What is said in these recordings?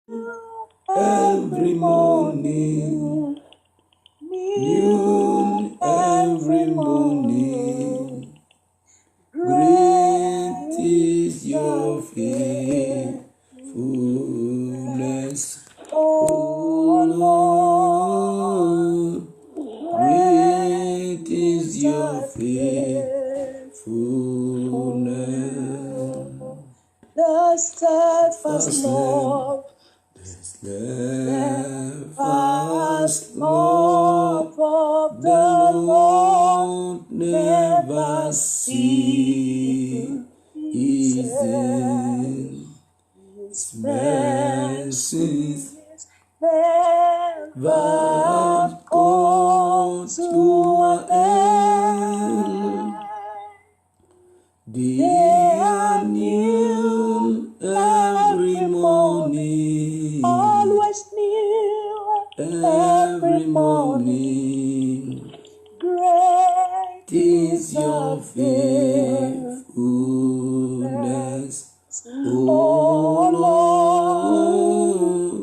every morning, new every morning. Great is your faithfulness, O Lord. Great is your faithfulness. The steadfast love, steadfast love of the Lord never ceases. His mercies never come to an end. They are new every morning, always new every morning. Great is your faithfulness, O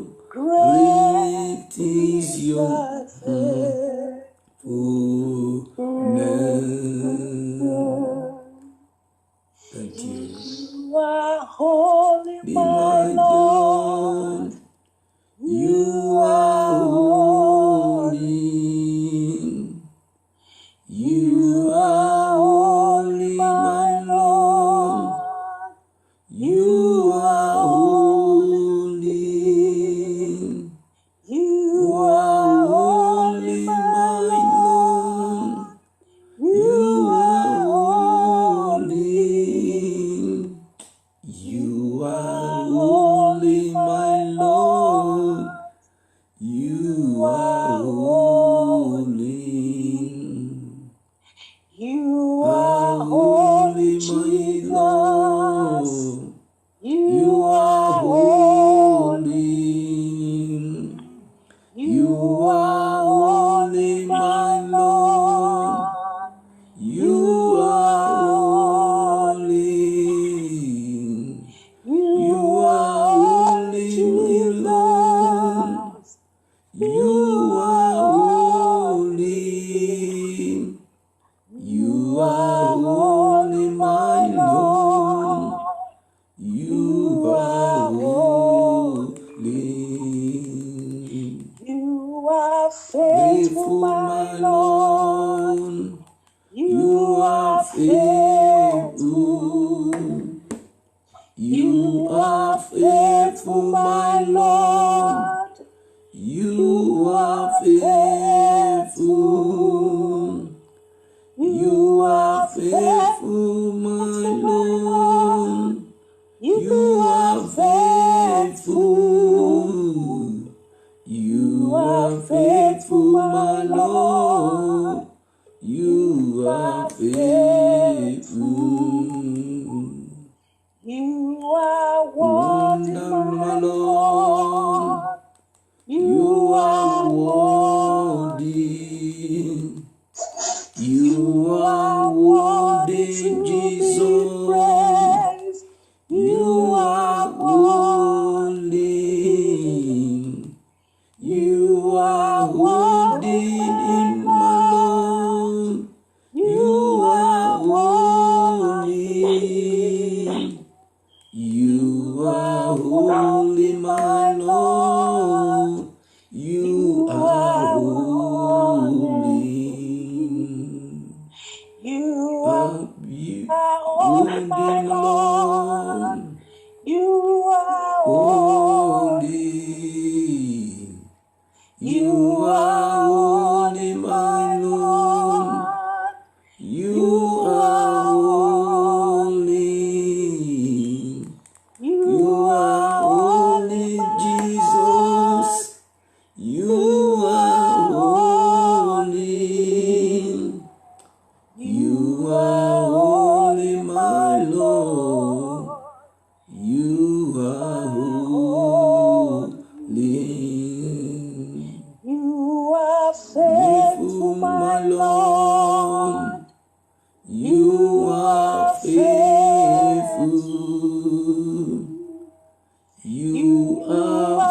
Lord. Great is your faithfulness. Thank you. You are holy, my Lord. You are holy. You are holy, my Lord. You are holy. You are holy, my Lord. You are holy. You are holy, my Lord. You are holy. You are holy, my Lord. You are holy. You are holy, my Lord. You are holy. You are holy, my Lord. You are holy. You are holy, my Lord. You are holy. You are faithful, my Lord. You are faithful. You are faithful, my Lord. You are faithful. You are faithful, my Lord. You are faithful. You are faithful, my Lord. You are faithful. You are worthy, my Lord. You are worthy. You are worthy, Jesus. You are holy. You are holy in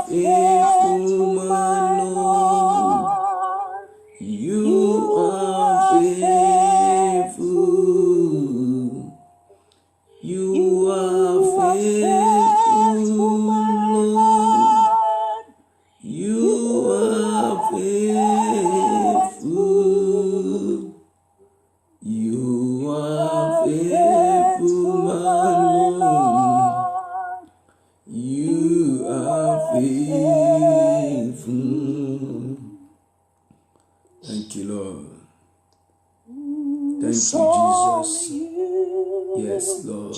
faithful, my Lord. You are faithful. You are faithful, Lord. You are faithful. You are faithful, my Lord. You are faithful. Thank you, Lord. Thank you, Jesus. Yes, Lord.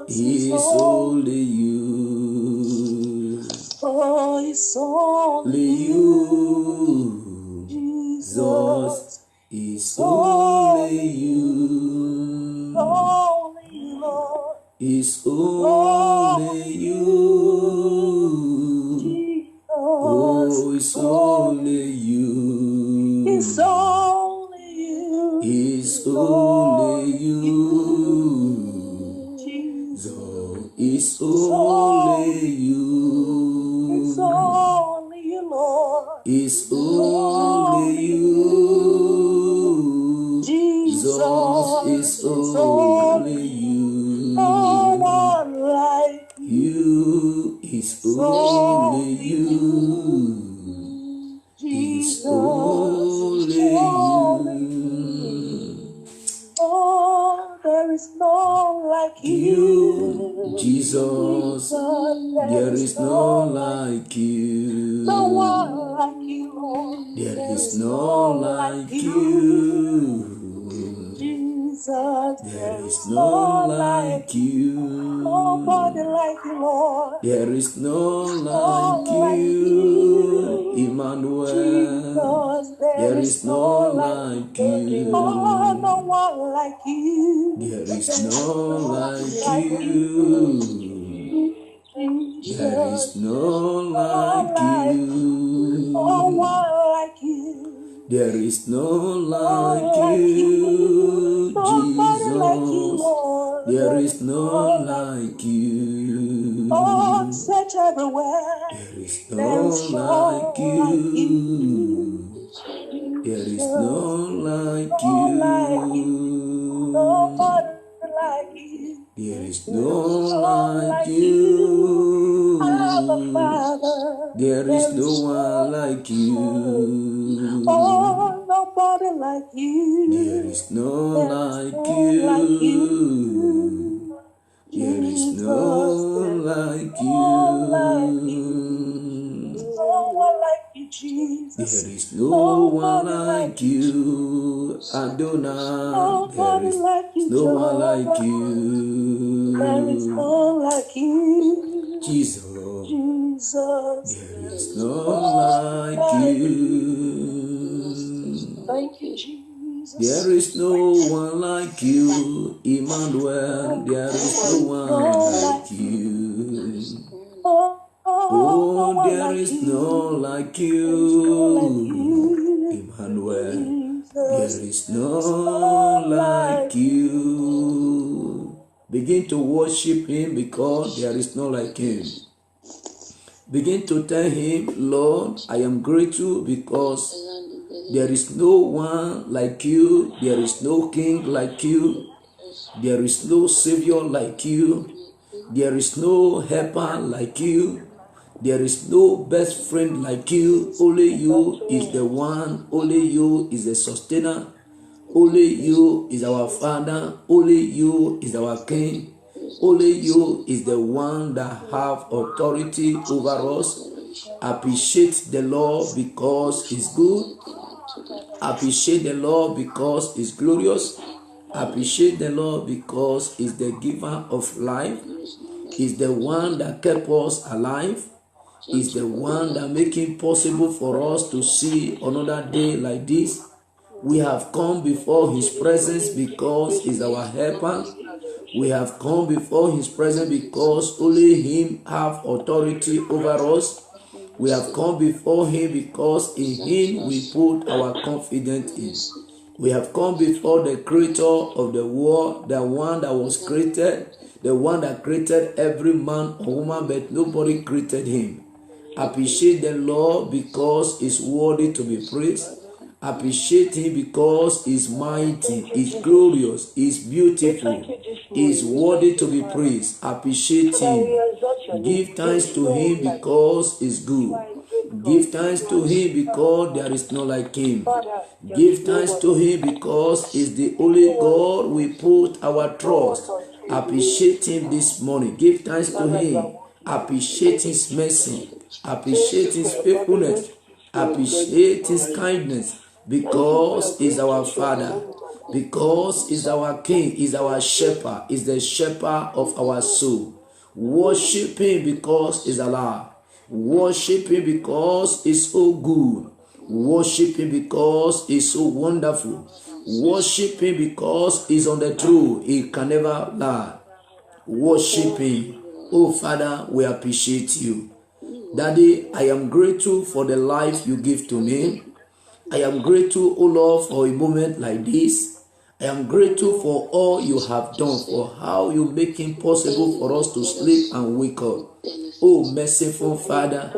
It's only you. Oh, it's only you. Jesus. It's only you. Only Lord. It's only you. Oh, it's only you. It's only you. It's only you. Jesus. It's only you. It's only you, Lord. It's only you. Jesus. It's only you. No one like you. It's only you. It's only you. Oh, there is none like you, Jesus. There is none like you. No one like you, Lord. There is none like you. Jesus. There is none like you. Nobody like you, Lord. There is none like you, Emmanuel. There is none like you. Oh, no one like you. There is none like you. There is none like you. No one like you. There is none like you, Jesus. There is none like you. Oh, search everywhere. There is none like you. There is none like you. Nobody like you. There is none like you. There is no one like you. Oh, nobody like you. There is none like you. There is none like you. No one like you, Jesus. There is no one like you, Adonai. There is no one like you. There is none like you, Jesus. Jesus. There is none like you. Thank you, Jesus. There is no one like you, Emmanuel. There is no one like you. Oh, there is none like you, Emmanuel. There is none like you. Begin to worship him because there is none like him. Begin to tell him, Lord, I am grateful because there is no one like you. There is no king like you. There is no savior like you. There is no helper like you. There is no best friend like you. Only you is the one. Only you is the sustainer. Only you is our Father. Only you is our King. Only you is the one that have authority over us. Appreciate the Lord because he's good. Appreciate the Lord because he's glorious. Appreciate the Lord because he's the giver of life. He's the one that kept us alive. He's the one that make it possible for us to see another day like this. We have come before his presence because he's our helper. We have come before his presence because only him have authority over us. We have come before him because in him we put our confidence in. We have come before the creator of the world, the one that was created, the one that created every man or woman, but nobody created him. Appreciate the Lord because he's worthy to be praised. Appreciate him because he's mighty, he's glorious, he's beautiful, he's worthy to be praised. Appreciate him. Give thanks to him because he's good. Give thanks to him because there is no like him. Give thanks to him because he's the only God we put our trust. Appreciate him this morning. Give thanks to him. Appreciate his mercy. Appreciate his faithfulness. Appreciate his kindness because he's our Father. Because he's our King, he's our shepherd, he's the shepherd of our soul. Worship him because he's alive. Worship him because he's so good. Worship him because he's so wonderful. Worship him because he's on the throne. He can never lie. Worship him. Oh Father, we appreciate you. Daddy, I am grateful for the life you give to me. I am grateful, oh Lord, for a moment like this. I am grateful for all you have done, for how you make it possible for us to sleep and wake up. Oh, merciful Father,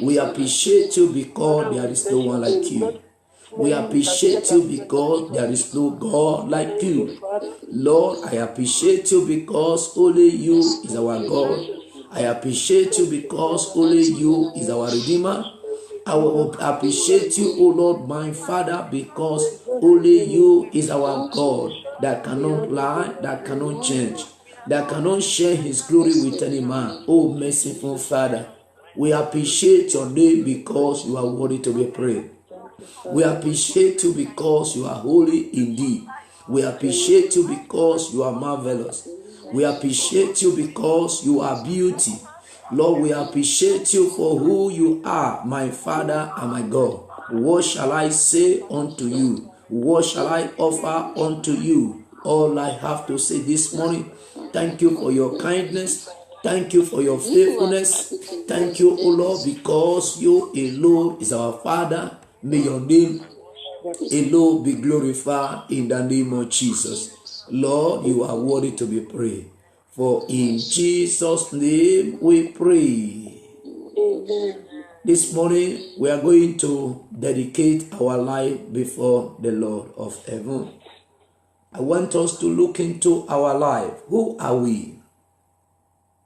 we appreciate you because there is no one like you. We appreciate you because there is no God like you. Lord, I appreciate you because only you is our God. I appreciate you because only you is our Redeemer. I will appreciate you, O Lord, my Father, because only you is our God that cannot lie, that cannot change, that cannot share his glory with any man. Oh, merciful Father, we appreciate your name because you are worthy to be praised. We appreciate you because you are holy indeed. We appreciate you because you are marvelous. We appreciate you because you are beauty. Lord, we appreciate you for who you are, my Father and my God. What shall I say unto you? What shall I offer unto you? All I have to say this morning, thank you for your kindness. Thank you for your faithfulness. Thank you, O Lord, because you alone is our Father. May your name alone be glorified in the name of Jesus. Lord, you are worthy to be praised. For in Jesus' name we pray. Amen. This morning we are going to dedicate our life before the Lord of heaven. I want us to look into our life. Who are we?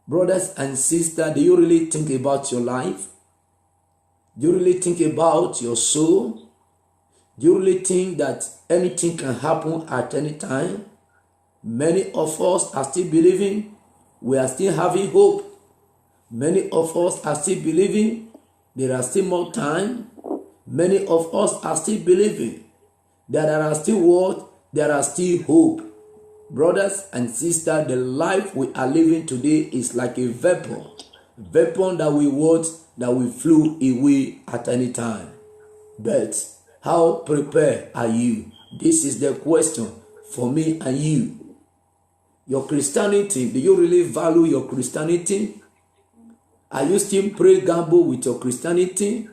Brothers and sisters, do you really think about your life? Do you really think about your soul? Do you really think that anything can happen at any time? Many of us are still believing. We are still having hope. Many of us are still believing. There are still more time. Many of us are still believing that there are still what? There are still hope. Brothers and sisters, the life we are living today is like a vapor. Vapor that we want, that we flew away at any time. But how prepared are you? This is the question for me and you. Your Christianity, do you really value your Christianity? Are you still play gamble with your Christianity?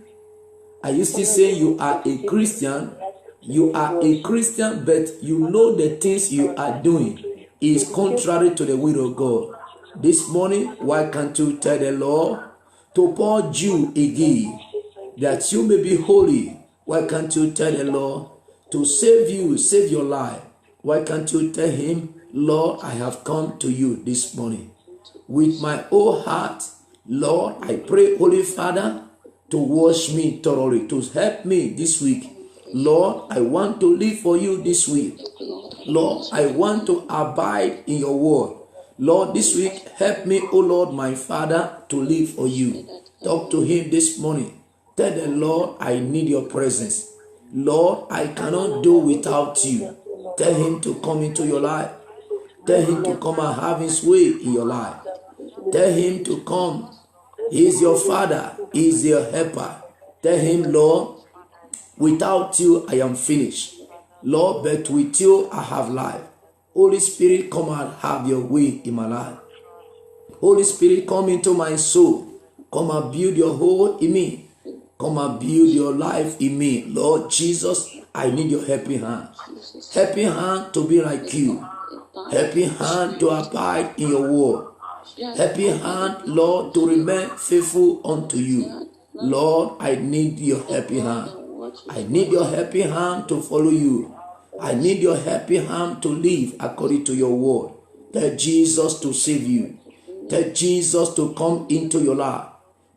Are you still saying you are a Christian? You are a Christian, but you know the things you are doing is contrary to the will of God. This morning, why can't you tell the Lord to purge you again, that you may be holy? Why can't you tell the Lord to save you, save your life? Why can't you tell him, Lord, I have come to you this morning with my whole heart. Lord, I pray, Holy Father, to wash me thoroughly, to help me this week. Lord, I want to live for you this week. Lord, I want to abide in your word. Lord, this week, help me, O Lord, my Father, to live for you. Talk to him this morning. Tell the Lord, I need your presence. Lord, I cannot do without you. Tell him to come into your life. Tell him to come and have his way in your life. Tell him to come. He is your Father. He is your helper. Tell him, Lord, without you I am finished. Lord, but with you I have life. Holy Spirit, come and have your way in my life. Holy Spirit, come into my soul. Come and build your hold in me. Come and build your life in me. Lord Jesus, I need your helping hand. Jesus. Helping hand to be like you. Helping hand to abide in your word. Helping hand, Lord, to remain faithful unto you. Lord, I need your helping hand. I need your helping hand to follow you. I need your helping hand to live according to your word. Tell Jesus to save you. Tell Jesus to come into your life.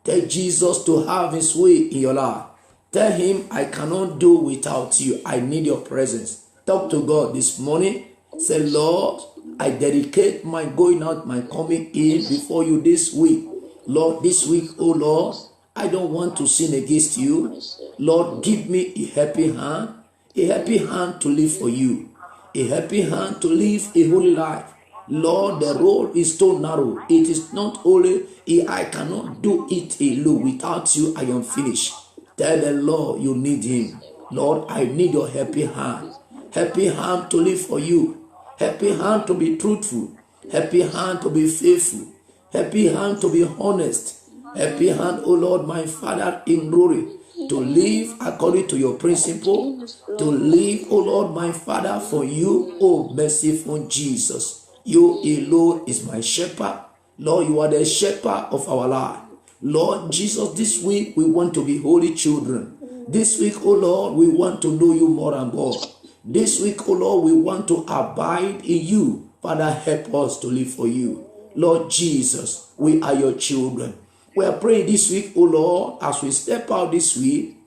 Tell Jesus to have his way in your life. Tell him, I cannot do without you. I need your presence. Talk to God this morning. Say, Lord, I dedicate my going out, my coming in before you this week. Lord, this week, oh Lord, I don't want to sin against you. Lord, give me a helping hand to live for you, a helping hand to live a holy life. Lord, the road is so narrow. It is not only, I cannot do it alone. Without you, I am finished. Tell the Lord you need him. Lord, I need your helping hand to live for you, helping hand to be truthful, helping hand to be faithful, helping hand to be honest, helping hand, oh Lord, my Father, in glory, to live according to your principle, to live, oh Lord, my Father, for you, oh merciful Jesus. You alone is my shepherd. Lord, you are the shepherd of our life. Lord Jesus, this week we want to be holy children. This week, oh Lord, we want to know you more and more. This week, oh Lord, we want to abide in you. Father, help us to live for you. Lord Jesus, we are your children. We are praying this week, oh Lord, as we step out this week.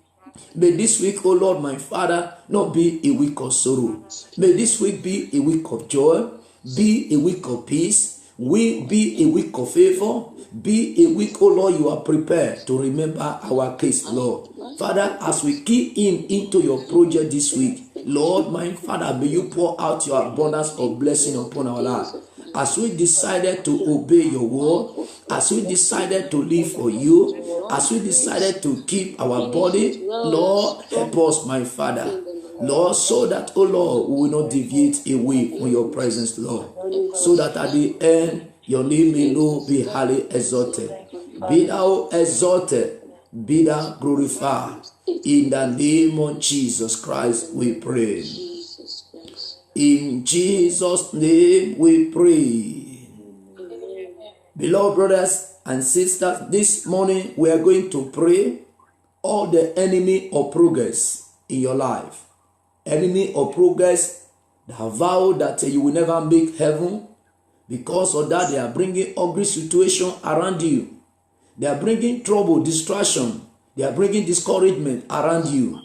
May this week, oh Lord, my Father, not be a week of sorrow. May this week be a week of joy, be a week of peace, be a week of favor, be a week, oh Lord, you are prepared to remember our case, Lord. Father, as we key into your project this week, Lord, my Father, may you pour out your abundance of blessing upon our life. As we decided to obey your word, as we decided to live for you, as we decided to keep our body, Lord, help us, my Father. Lord, so that, oh Lord, we will not deviate away from your presence, Lord. So that at the end, your name may Lord be highly exalted. Be thou exalted, be thou glorified. In the name of Jesus Christ, we pray. In Jesus' name we pray. Beloved brothers and sisters, this morning we are going to pray all the enemy of progress in your life. Enemy of progress that have vowed that you will never make heaven. Because of that, they are bringing ugly situation around you. They are bringing trouble, distraction. They are bringing discouragement around you.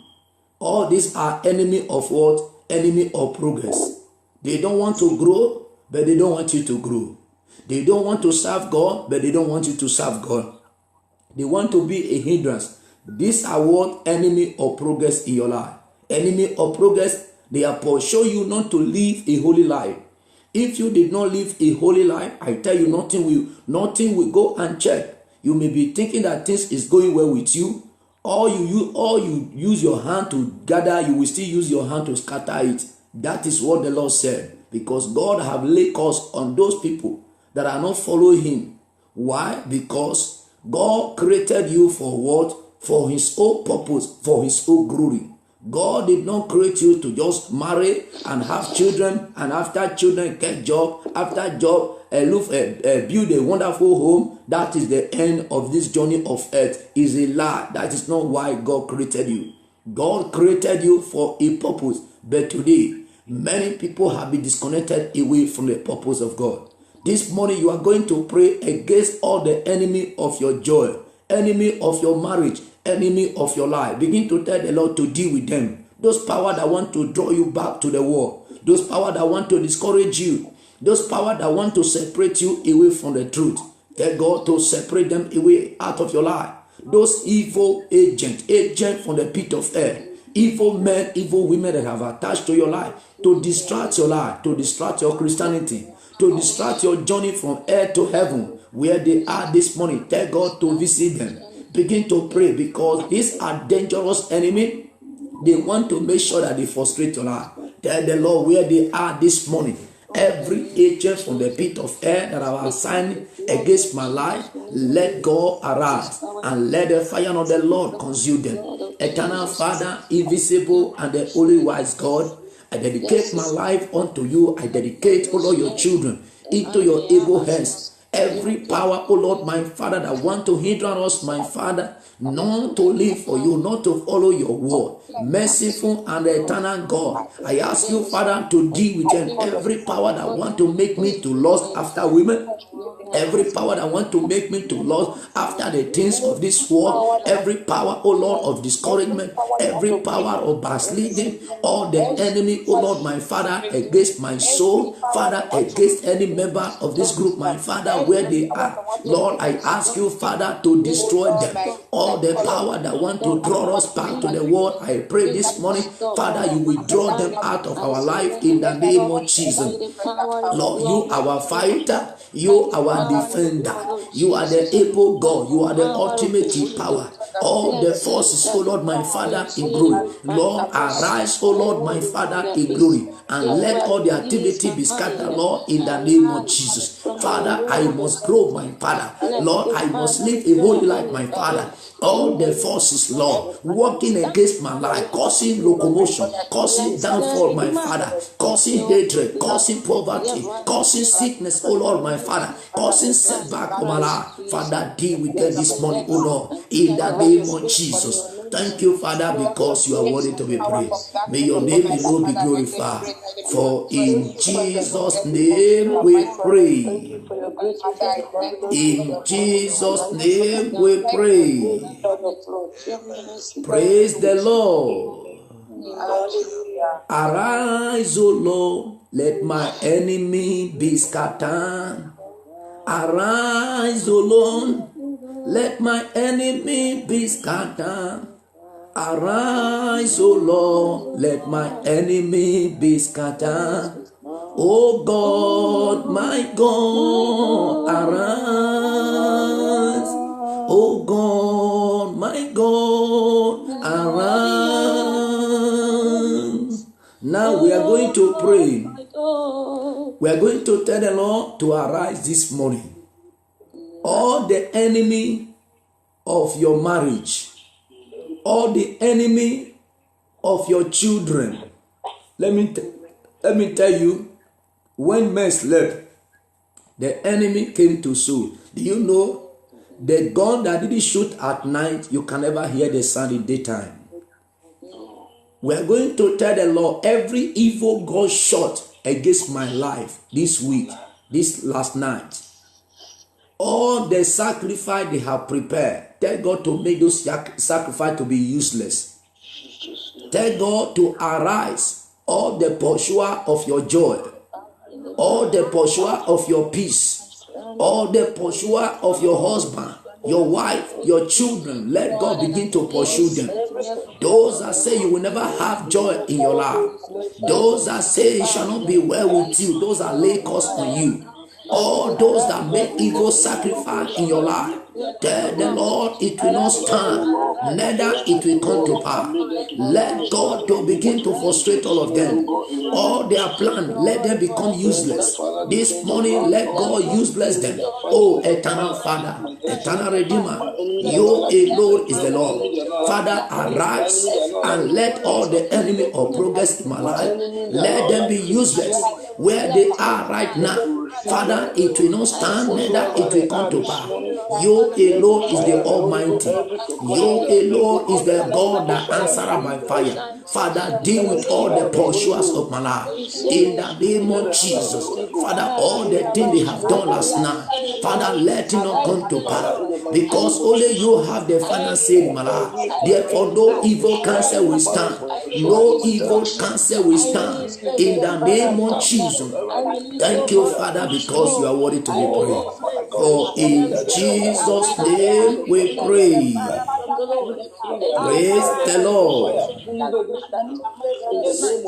All these are enemy of what? Enemy of progress. They don't want to grow, but they don't want you to grow. They don't want to serve God, but they don't want you to serve God. They want to be a hindrance. These are what enemy of progress in your life. Enemy of progress, they are pushing you not to live a holy life. If you did not live a holy life, I tell you, nothing will go unchecked. You may be thinking that things is going well with you. Or you use your hand to gather, you will still use your hand to scatter it. That is what the Lord said. Because God have laid curse on those people that are not following him. Why? Because God created you for what? For his own purpose, for his own glory. God did not create you to just marry and have children, and after children get job, after job build a wonderful home. That is the end of this journey of earth. Is a lie. That is not why God created you. God created you for a purpose. But today, many people have been disconnected away from the purpose of God. This morning you are going to pray against all the enemy of your joy, enemy of your marriage, enemy of your life. Begin to tell the Lord to deal with them. Those power that want to draw you back to the wall. Those power that want to discourage you. Those power that want to separate you away from the truth. Tell God to separate them away out of your life. Those evil agent from the pit of hell. Evil men, evil women that have attached to your life. To distract your life. To distract your Christianity. To distract your journey from earth to heaven. Where they are this morning. Tell God to visit them. Begin to pray, because these are dangerous enemies. They want to make sure that they frustrate your life. Tell the Lord where they are this morning. Every agent from the pit of hell that I have assigned against my life, let God arise and let the fire of the Lord consume them. Eternal Father, invisible and the only wise God, I dedicate my life unto you. I dedicate, O Lord, your children into your able hands. Every power, O Lord, my Father, that want to hinder us, my Father, not to live for you, not to follow your word. Merciful and eternal God, I ask you, Father, to deal with them. Every power that want to make me to lust after women, every power that want to make me to lust after the things of this world, every power, oh Lord, of discouragement, every power of backsliding, all the enemy, oh Lord, my Father, against my soul, Father, against any member of this group, my Father, where they are, Lord, I ask you, Father, to destroy them. All the power that want to draw us back to the world, I pray this morning, Father, you will draw them out of our life in the name of Jesus. Lord, you our fighter, you our defender, you are the able God, you are the ultimate power. All the forces, oh Lord, my Father, in glory. Lord, arise, oh Lord, my Father, in glory, and let all the activity be scattered, Lord, in the name of Jesus. Father, I must grow, my Father. Lord, I must live a holy life, my Father. All the forces, Lord, working against my life, causing locomotion, causing downfall, my Father, causing hatred, causing poverty, causing sickness, oh Lord, my Father, causing setback, oh my life. Father, deal with them this morning, oh Lord, in the name of Jesus. Thank you, Father, because you are worthy to be praised. May your name alone be glorified. For in Jesus' name we pray. In Jesus' name we pray. Praise the Lord. Arise, O Lord, let my enemy be scattered. Arise, O Lord, let my enemy be scattered. Arise, O Lord, let my enemy be scattered. O God, my God, arise. O God, my God, arise. Now we are going to pray. We are going to tell the Lord to arise this morning. All the enemy of your marriage, all the enemy of your children. Let me tell you, when men slept, the enemy came to Saul. Do you know the gun that didn't shoot at night, you can never hear the sound in daytime? We are going to tell the Lord, every evil gun shot against my life this week, this last night, all the sacrifice they have prepared, tell God to make those sacrifice to be useless. Tell God to arise, all the pursuer of your joy, all the pursuer of your peace, all the pursuer of your husband, your wife, your children, let God begin to pursue them. Those that say you will never have joy in your life, those that say it shall not be well with you, those that lay curse on you, all those that make evil sacrifice in your life, tell the Lord it will not stand, neither it will come to pass. Let God to begin to frustrate all of them. All their plan, let them become useless. This morning, let God useless them. Oh, eternal Father, eternal Redeemer, you alone is the Lord. Father, arise and let all the enemy of progress in my life, let them be useless where they are right now. Father, it will not stand, neither it will come to pass. You alone is the Almighty. You alone is the God that answers by fire. Father, deal with all the pursuers of my life. In the name of Jesus. Father, all the things they have done last night, Father, let it not come to pass. Because only you have the final say in my life. Therefore, no evil counsel will stand. No evil counsel will stand. In the name of Jesus. Thank you, Father, because you are worthy to be praised. For in Jesus' name we pray. Praise the Lord.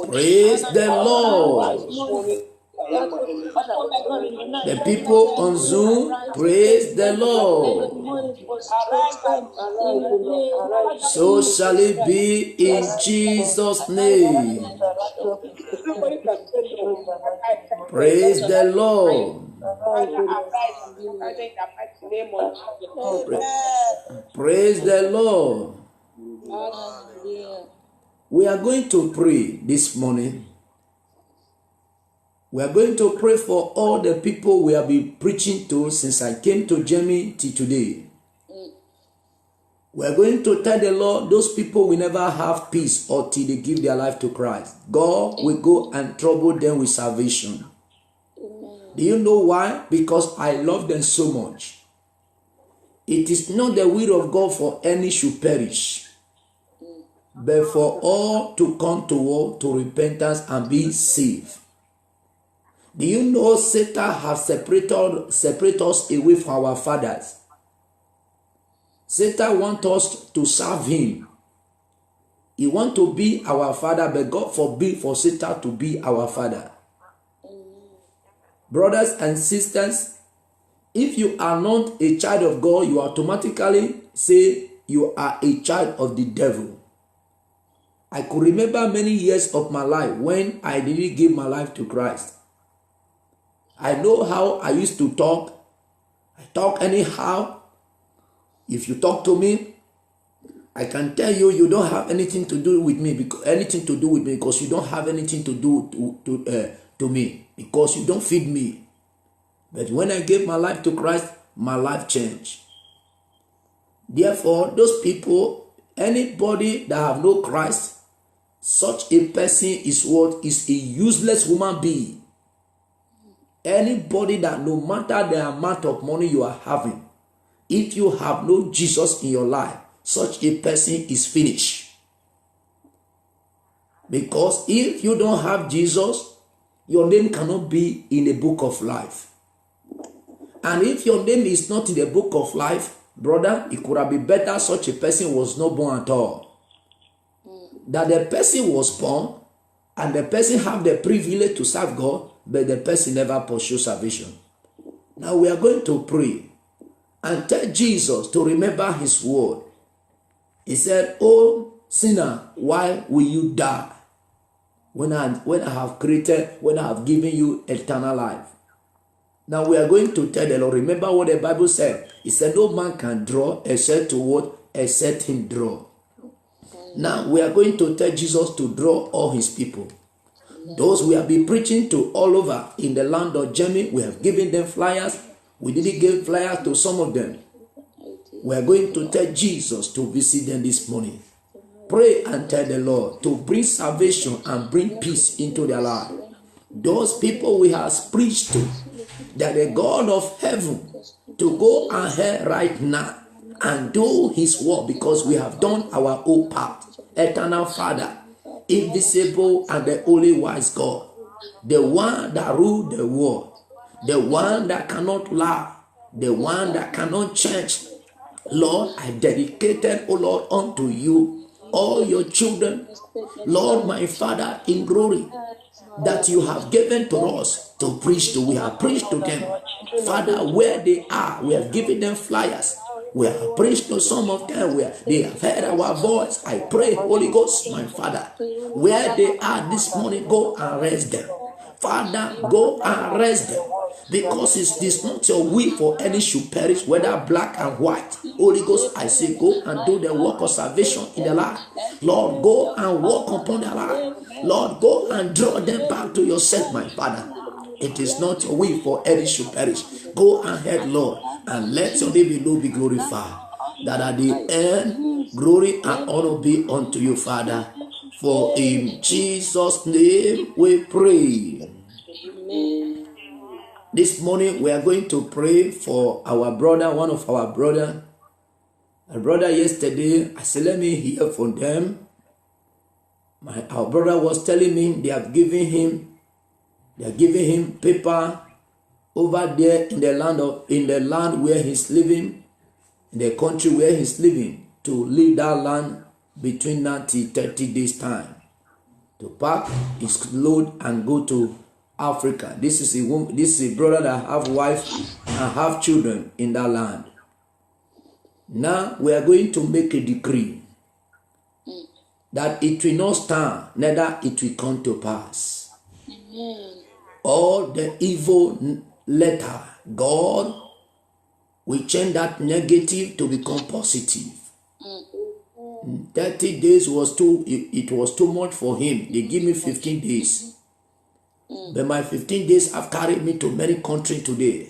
Praise the Lord. The people on Zoom, praise the Lord. So shall it be in Jesus' name. Praise the Lord. Praise the Lord. Hallelujah. We are going to pray this morning. We are going to pray for all the people we have been preaching to since I came to Germany till today. We are going to tell the Lord those people will never have peace until they give their life to Christ. God will go and trouble them with salvation. Do you know why? Because I love them so much. It is not the will of God for any should perish, but for all to come to repentance and be saved. Do you know Satan has separated us away from our fathers? Satan wants us to serve him. He wants to be our father, but God forbid for Satan to be our father. Brothers and sisters, if you are not a child of God, you automatically say you are a child of the devil. I could remember many years of my life when I didn't give my life to Christ. I know how I used to talk. I talk anyhow. If you talk to me, I can tell you you don't have anything to do with me because you don't have anything to do to me because you don't feed me. But when I gave my life to Christ, my life changed. Therefore, those people, anybody that have no Christ, such a person is a useless human being. Anybody that no matter the amount of money you are having, if you have no Jesus in your life, such a person is finished. Because if you don't have Jesus, your name cannot be in the book of life. And if your name is not in the book of life, brother, it could have been better such a person was not born at all. That the person was born and the person have the privilege to serve God, but the person never pursue salvation. Now we are going to pray and tell Jesus to remember his word. He said, "Oh sinner, why will you die when I have given you eternal life?" Now we are going to tell the Lord, remember what the Bible said. It said, no man can draw except to what? Except him draw. Now we are going to tell Jesus to draw all his people. Those we have been preaching to all over in the land of Germany, we have given them flyers. We didn't give flyers to some of them. We are going to tell Jesus to visit them this morning. Pray and tell the Lord to bring salvation and bring peace into their life. Those people we have preached to, that the God of heaven to go ahead right now and do his work, because we have done our own part. Eternal Father, invisible and the only wise God, the one that ruled the world, the one that cannot lie, the one that cannot change. Lord, I dedicated, O Lord, unto you all your children, Lord, my Father, in glory, that you have given to us to preach to. We have preached to them. Father, where they are, we have given them flyers. We have preached to some of them where they have heard our voice. I pray, Holy Ghost, my Father, where they are this morning, go and rest them. Father, go and rest them. Because it is not your will for any should perish, whether black and white. Holy Ghost, I say, go and do the work of salvation in their life. Lord, go and walk upon their life. Lord, go and draw them back to yourself, my Father. It is not your will for any should perish. Go ahead, Lord, and let your name alone be glorified. That at the end, glory and honor be unto you, Father. For in Jesus' name we pray. Amen. This morning we are going to pray for our brother, one of our brother. A brother yesterday, I said, let me hear from them. Our brother was telling me they are giving him paper over there in the land where he's living, in the country where he's living, to leave that land between 90 30 days time, to pack his load and go to Africa. This is a brother that have wife and have children in that land. Now we are going to make a decree that it will not stand, neither it will come to pass. Amen. All the evil letter, God will change that negative to become positive. 30 days was it was too much for him. They give me 15 days. But my 15 days have carried me to many countries today.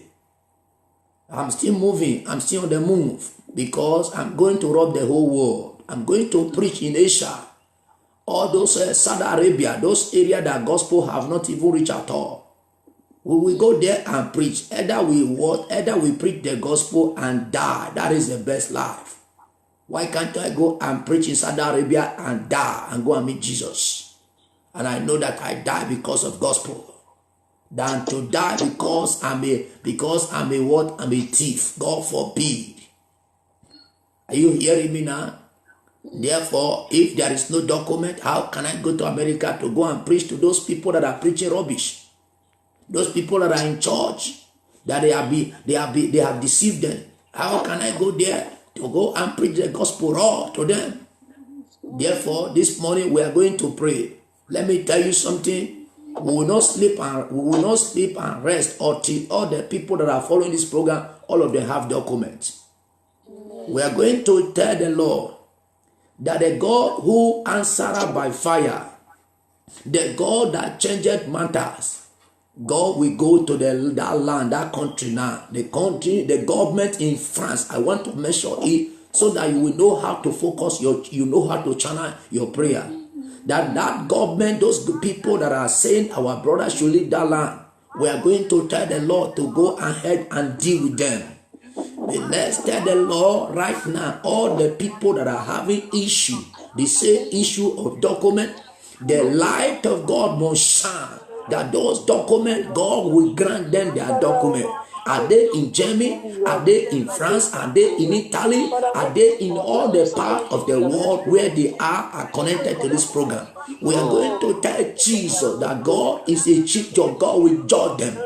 I'm still moving. I'm still on the move because I'm going to rob the whole world. I'm going to preach in Asia. All those Saudi Arabia, those areas that gospel have not even reached at all. We will go there and preach. Either we preach the gospel and die. That is the best life. Why can't I go and preach in Saudi Arabia and die and go and meet Jesus? And I know that I die because of gospel. Than to die because I'm a what? I'm a thief. God forbid. Are you hearing me now? Therefore, if there is no document, how can I go to America to go and preach to those people that are preaching rubbish? Those people that are in church, that they have deceived them. How can I go there to go and preach the gospel raw to them? Therefore, this morning we are going to pray. Let me tell you something. We will not sleep and rest until all the people that are following this program, all of them have documents. We are going to tell the Lord that the God who answered by fire, the God that changed matters, God will go to that land, that country now. The government in France. I want to mention it so that you will know how to focus you know how to channel your prayer. That government, those people that are saying our brothers should leave that land, we are going to tell the Lord to go ahead and deal with them. But let's tell the Lord right now, all the people that are having issue, the same issue of document, the light of God must shine. That those documents, God will grant them their document. Are they in Germany? Are they in France? Are they in Italy? Are they in all the parts of the world where they are connected to this program? We are going to tell Jesus that God is a chief judge. God will judge them.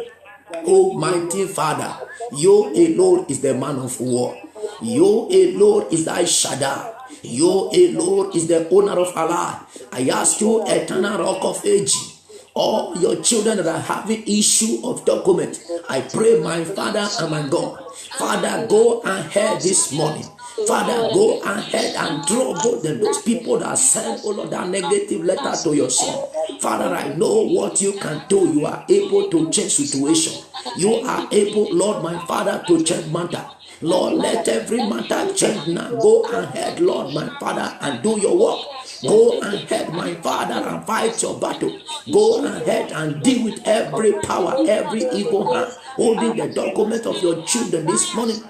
Almighty Father, you alone is the man of war. You alone is thy Shaddai. You alone is the owner of Allah. I ask you, eternal rock of ages, all your children that are having issue of document, I pray, my Father and my God, Father, go ahead this morning. Father, go ahead and trouble them. Those people that send all of that negative letter to your son. Father, I know what you can do. You are able to change situation. You are able, Lord, my Father, to change matter. Lord, let every matter change now. Go ahead, Lord, my Father, and do your work. Go ahead, my Father, and fight your battle. Go ahead and deal with every power, every evil hand holding the document of your children this morning.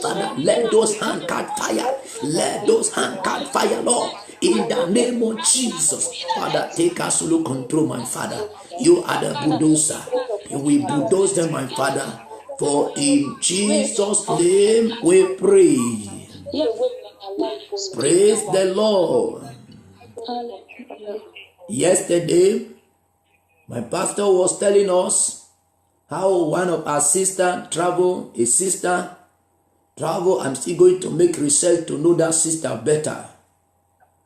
Father, let those hands catch fire. Let those hands catch fire, Lord. In the name of Jesus. Father, take absolute control, my Father. You are the bulldozer. You will bulldoze them, my Father. For in Jesus' name we pray. Praise the Lord. Yesterday, my pastor was telling us how one of our sisters travel. I'm still going to make research to know that sister better.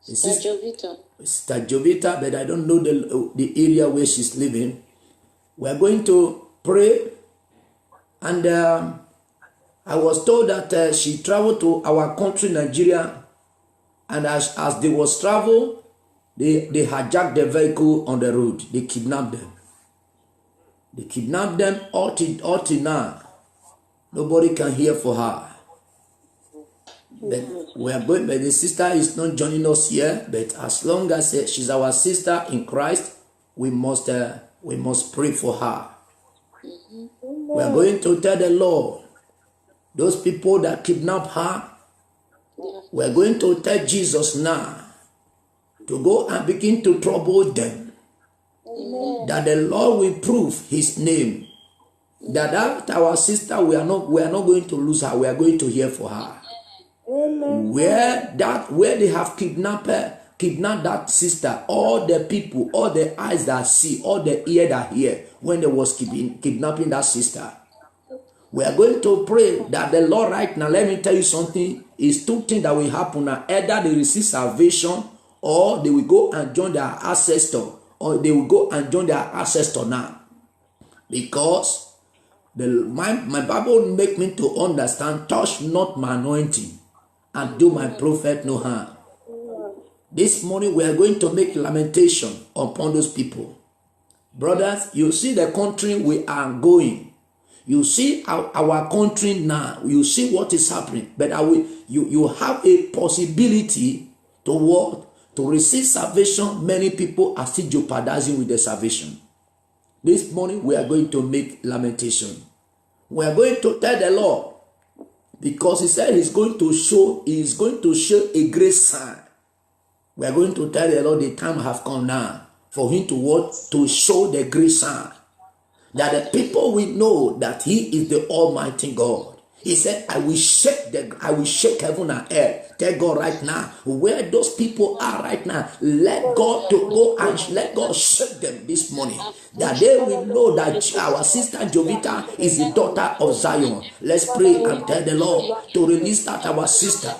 Sister Jovita, but I don't know the area where she's living. We're going to pray. And I was told that she traveled to our country, Nigeria. And as they was travel, they hijacked the vehicle on the road. They kidnapped them. They kidnapped them all till now. Nobody can hear for her. But we are going. But the sister is not joining us here. But as long as she's our sister in Christ, we must pray for her. We are going to tell the Lord, those people that kidnap her, we are going to tell Jesus now to go and begin to trouble them. That the Lord will prove His name. That our sister, we are not going to lose her. We are going to hear for her. Where they have kidnapped that sister, all the people, all the eyes that see, all the ear that hear, when they was kidnapping that sister, we are going to pray that the Lord right now, let me tell you something, is two things that will happen now. Either they receive salvation, or they will go and join their ancestor, now. Because my Bible make me to understand, touch not my anointing, and do my prophet no harm. This morning we are going to make lamentation upon those people. Brothers, you see the country we are going. You see our country now. You see what is happening. But you have a possibility to what? To receive salvation. Many people are still jeopardizing with their salvation. This morning we are going to make lamentation. We are going to tell the Lord, because he said he is going to show a great sign. We are going to tell the Lord the time have come now for him to what? To show the great sign. That the people will know that he is the Almighty God. He said, I will shake heaven and earth. Tell God right now, where those people are right now, let God to go and let God shake them this morning. That they will know that our sister Jovita is the daughter of Zion. Let's pray and tell the Lord to release that our sister,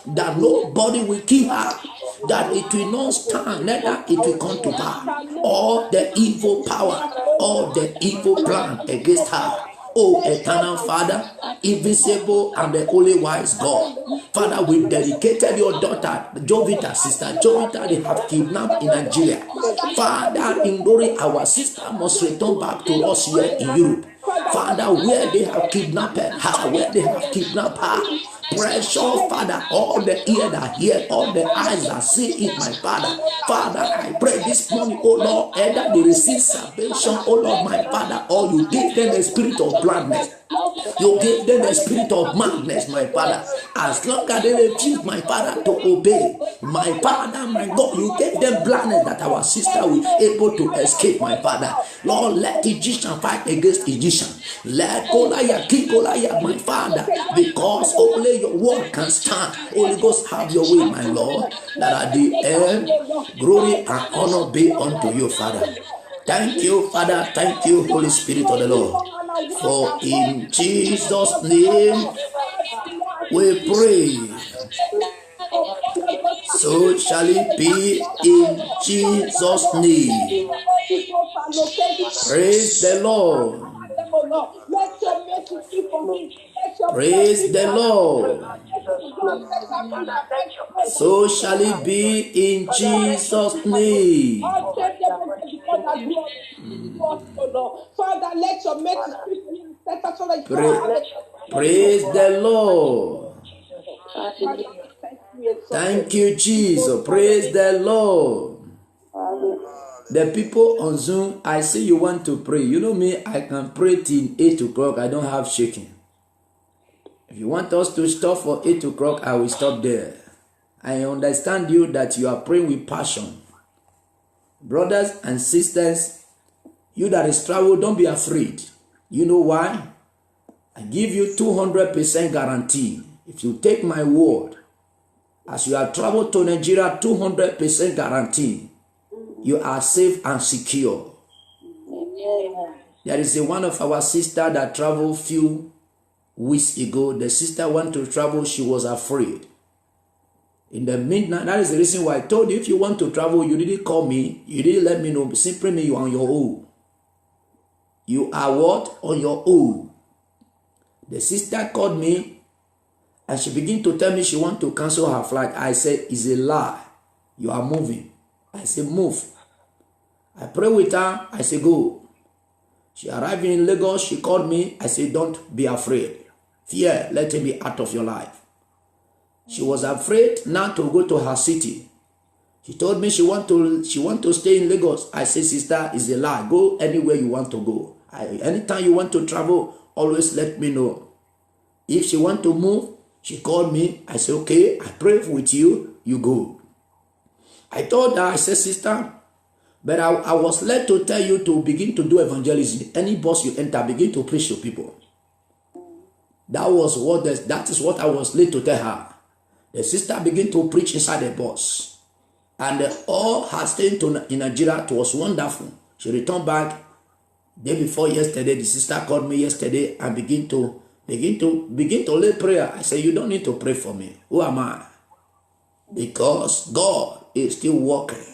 that nobody will kill her, that it will not stand, neither it will come to pass. All the evil power, all the evil plan against her. Oh, eternal Father, invisible and the only wise God. Father, we dedicated your daughter, Jovita, sister Jovita, they have kidnapped in Nigeria. Father, in glory, our sister must return back to us here in Europe. Father, where they have kidnapped her, precious Father, all the ear that hear, all the eyes that see it, my Father. Father, I pray this morning, oh Lord, either they receive salvation, oh Lord, my Father, or you give them a spirit of blindness. You give them the spirit of madness, my Father. As long as they refuse, my Father, to obey, my Father, my God, you gave them blindness that our sister will be able to escape, my Father. Lord, let Egyptian fight against Egyptian. Let Goliath kill Goliath, my Father, because only your word can stand. Holy Ghost, have your way, my Lord, that at the end, glory and honor be unto you, Father. Thank you, Father. Thank you, Holy Spirit of the Lord. For in Jesus' name we pray. So shall it be in Jesus' name. Praise the Lord. Praise the Lord. So shall it be in Jesus' name. Father, let your mercy speak. Praise the Lord. Thank you, Jesus. Praise the Lord. The people on Zoom, I see you want to pray. You know me, I can pray till 8 o'clock. I don't have shaking. If you want us to stop for 8 o'clock, I will stop there. I understand you that you are praying with passion. Brothers and sisters, you that is travel, don't be afraid. You know why? I give you 200% guarantee. If you take my word, as you are traveled to Nigeria, 200% guarantee, you are safe and secure. There is one of our sister that traveled few weeks ago. The sister went to travel, she was afraid. In the midnight, that is the reason why I told you, if you want to travel, you didn't call me, you didn't let me know. Simply me, you are on your own. You are what? On your own. The sister called me and she began to tell me she wants to cancel her flight. I said, it's a lie. You are moving. I said, move. I pray with her. I said, go. She arrived in Lagos. She called me. I said, don't be afraid. Fear, let it be out of your life. She was afraid not to go to her city. She told me she want to stay in Lagos. I said, sister, it's a lie. Go anywhere you want to go. Anytime you want to travel, always let me know. If she want to move, she called me. I said, okay, I pray with you. You go. I told her, I said, sister, but I was led to tell you to begin to do evangelism. Any bus you enter, begin to preach to people. That is what I was led to tell her. The sister began to preach inside the bus. And all her stay in Nigeria, it was wonderful. She returned back day before yesterday. The sister called me yesterday and begin to lay prayer. I said, you don't need to pray for me. Who am I? Because God is still working.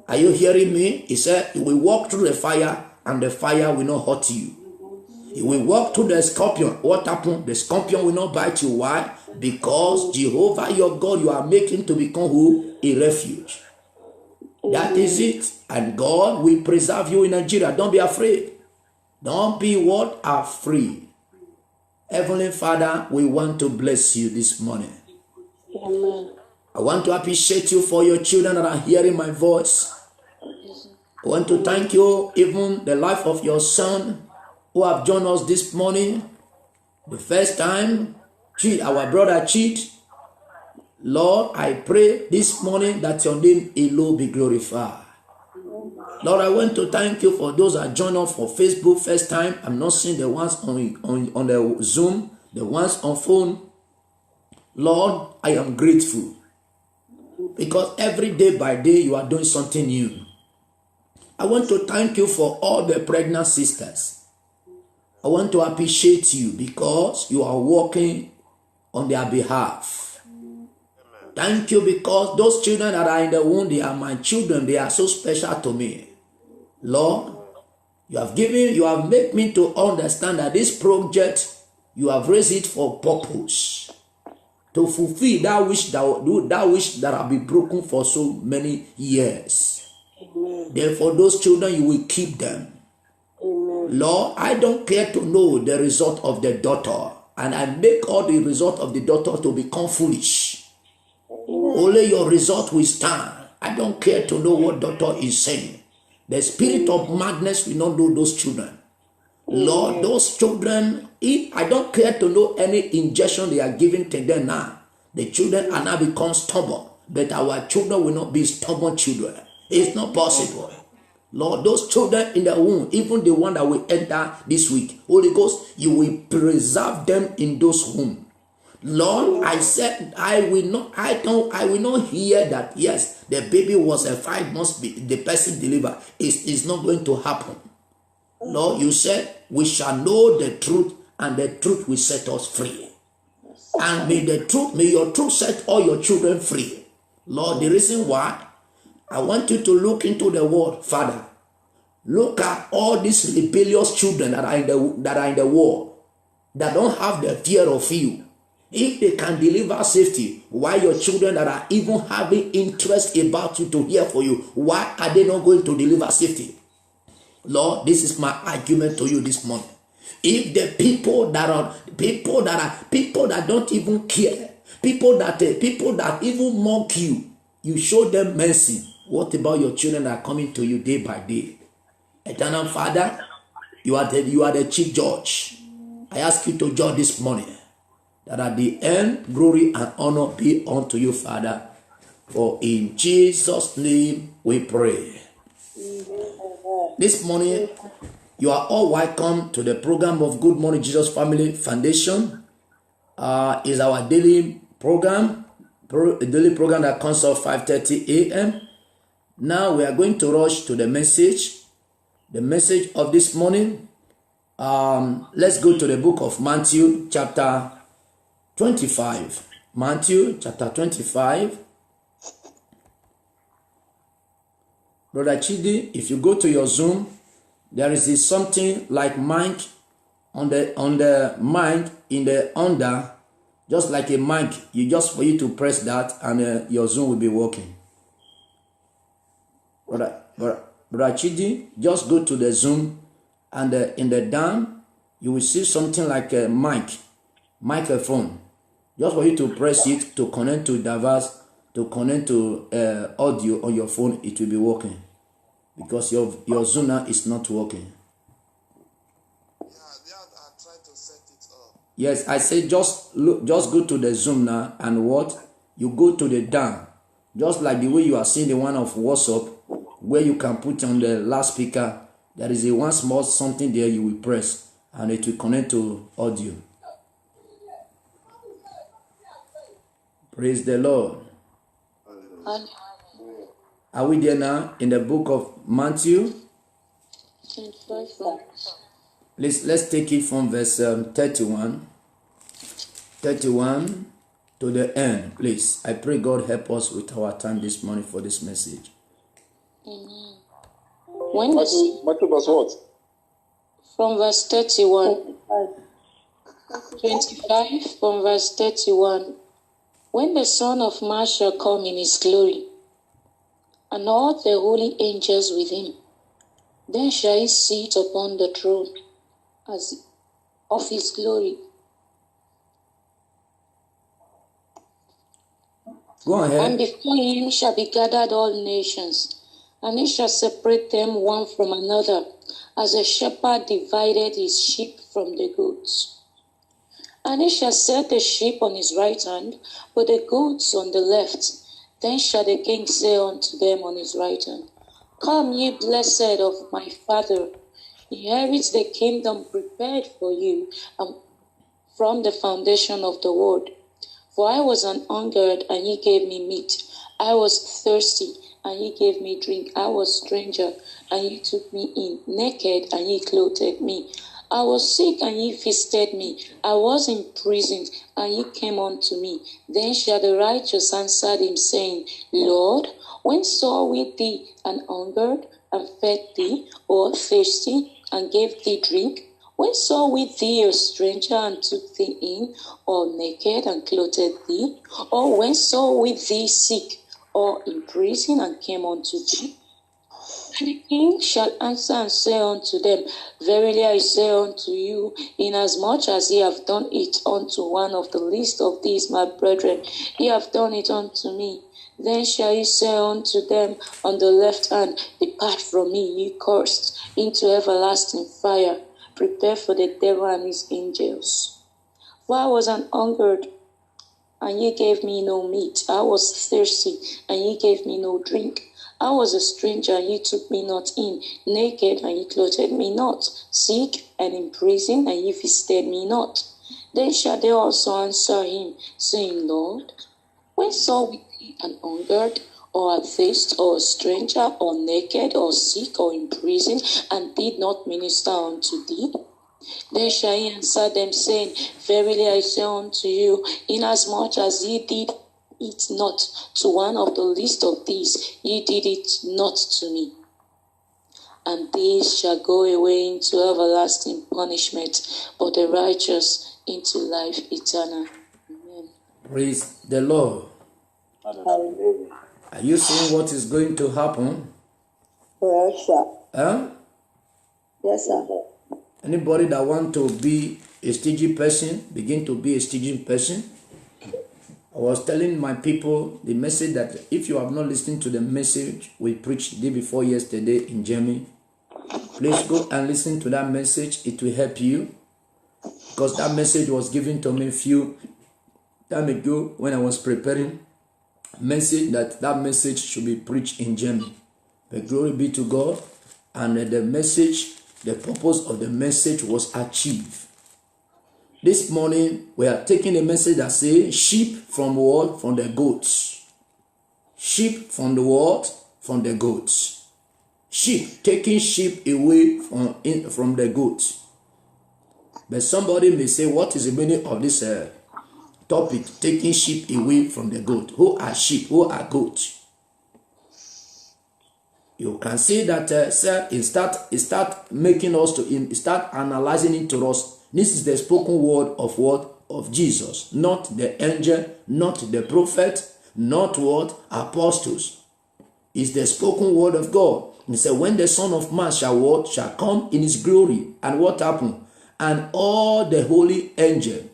Are you hearing me? He said, he will walk through the fire and the fire will not hurt you. He will walk through the scorpion. What happened? The scorpion will not bite you. Why? Because Jehovah your God, you are making to become who? A refuge. That is it. And God will preserve you in Nigeria. Don't be afraid. Don't be what? Afraid. Heavenly Father, we want to bless you this morning. Amen. I want to appreciate you for your children that are hearing my voice. I want to thank you, even the life of your son who have joined us this morning. The first time, our brother Cheat. Lord, I pray this morning that your name alone be glorified. Lord, I want to thank you for those that joined us for Facebook first time. I'm not seeing the ones on the Zoom, the ones on phone. Lord, I am grateful because every day by day you are doing something new. I want to thank you for all the pregnant sisters. I want to appreciate you because you are working on their behalf. Thank you because those children that are in the womb, they are my children. They are so special to me. Lord, you have made me to understand that this project, you have raised it for purpose. To fulfill that wish that have been broken for so many years. Amen. Therefore, those children, you will keep them. Amen. Lord, I don't care to know the result of the daughter. And I make all the result of the daughter to become foolish. Only your result will stand. I don't care to know what doctor is saying. The spirit of madness will not know those children. Lord, those children, if I don't care to know any injection they are giving to them now, the children are now become stubborn. But our children will not be stubborn children. It's not possible. Lord, those children in the womb, even the one that will enter this week, Holy Ghost, you will preserve them in those wombs. Lord, I said I will not hear that yes, the baby was a 5 months, the person delivered. It's not going to happen. Lord, you said we shall know the truth, and the truth will set us free. And may your truth set all your children free. Lord, the reason why I want you to look into the word, Father. Look at all these rebellious children that are in the world, that don't have the fear of you. If they can deliver safety, why your children that are even having interest about you to hear for you, why are they not going to deliver safety? Lord, this is my argument to you this morning. If the people that don't even care, people that even mock you, you show them mercy. What about your children that are coming to you day by day? Eternal Father, you are the chief judge. I ask you to judge this morning, that at the end, glory and honor be unto you, Father. For in Jesus' name we pray. This morning, you are all welcome to the program of Good Morning Jesus Family Foundation. Is our daily program, that comes at 5:30 a.m. Now we are going to rush to the message. The message of this morning. Let's go to the book of Matthew, chapter 25. Matthew chapter 25. Brother Chidi, if you go to your Zoom, there is something like mic on the mic in the under, just like a mic. For you to press that, and your Zoom will be working. Brother Chidi, just go to the Zoom, and in the down, you will see something like a microphone. Just for you to press it to connect to device, to connect to audio on your phone, it will be working. Because your Zoom now is not working. Yeah, I tried to set it up. Yes, I say just go to the Zoom now, and what? You go to the down. Just like the way you are seeing the one of WhatsApp, where you can put on the loudspeaker. There is one small something there you will press, and it will connect to audio. Praise the Lord. Are we there now in the book of Matthew? Let's take it from verse 31 to the end, please. I pray God help us with our time this morning for this message. Amen. Matthew verse what? From verse 31. 25 from verse 31. When the Son of Man shall come in his glory, and all the holy angels with him, then shall he sit upon the throne as of his glory. Go ahead. And before him shall be gathered all nations, and he shall separate them one from another, as a shepherd divided his sheep from the goats. And he shall set the sheep on his right hand, but the goats on the left. Then shall the king say unto them on his right hand, Come, ye blessed of my Father, inherit the kingdom prepared for you from the foundation of the world. For I was an hungered, and ye gave me meat. I was thirsty, and ye gave me drink. I was stranger, and ye took me in. Naked, and ye clothed me. I was sick, and ye visited me. I was in prison, and ye came unto me. Then shall the righteous answer him, saying, Lord, when saw we thee an hungered, and fed thee, or thirsty, and gave thee drink? When saw we thee a stranger, and took thee in, or naked, and clothed thee? Or when saw we thee sick, or in prison, and came unto thee? And the king shall answer and say unto them, Verily I say unto you, inasmuch as ye have done it unto one of the least of these my brethren, ye have done it unto me. Then shall he say unto them on the left hand, Depart from me, ye cursed, into everlasting fire, prepared for the devil and his angels. For I was an hungered, and ye gave me no meat. I was thirsty, and ye gave me no drink. I was a stranger, and ye took me not in. Naked, and ye clothed me not. Sick, and in prison, and ye visited me not. Then shall they also answer him, saying, Lord, when saw we thee an hungered, or athirst, or a stranger, or naked, or sick, or in prison, and did not minister unto thee? Then shall he answer them, saying, Verily I say unto you, inasmuch as ye did it not to one of the least of these, ye did it not to me. And these shall go away into everlasting punishment, but the righteous into life eternal. Amen. Praise the Lord. Hallelujah. Are you seeing what is going to happen? Yes, sir. Huh? Yes, sir. Anybody that want to be a stingy person, begin to be a stingy person. I was telling my people the message that if you have not listened to the message we preached day before yesterday in Germany, please go and listen to that message. It will help you, because that message was given to me a few time ago when I was preparing message that message should be preached in Germany. But glory be to God, and the message, the purpose of the message was achieved. This morning, we are taking a message that says, sheep from what? From the goats. Sheep from the what? From the goats. Sheep, taking sheep away from the goats. But somebody may say, what is the meaning of this topic, taking sheep away from the goat? Who are sheep? Who are goats? You can see that, sir, it start making us to start analyzing it to us. This is the spoken word of what? Of Jesus, not the angel, not the prophet, not what? Apostles. It's the spoken word of God. He said, when the Son of Man shall what? Shall come in his glory. And what happened? And all the holy angels,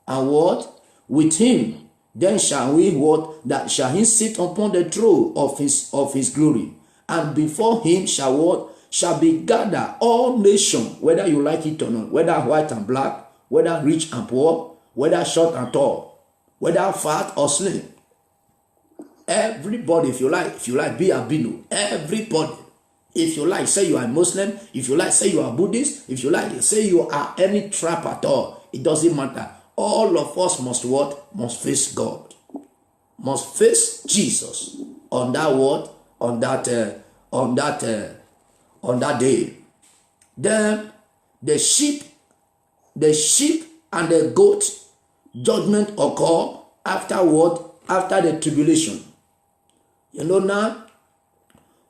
and what? With him. Then shall we what? That shall he sit upon the throne of his glory. And before him shall what? Shall be gathered all nations, whether you like it or not, whether white and black, whether rich and poor, whether short and tall, whether fat or slim. Everybody, if you like, be albino. Everybody. If you like, say you are Muslim. If you like, say you are Buddhist. If you like, say you are any tribe at all. It doesn't matter. All of us must what? Must face God. Must face Jesus on that word, on that day. Then the sheep and the goat judgment occur afterward, after the tribulation. You know, now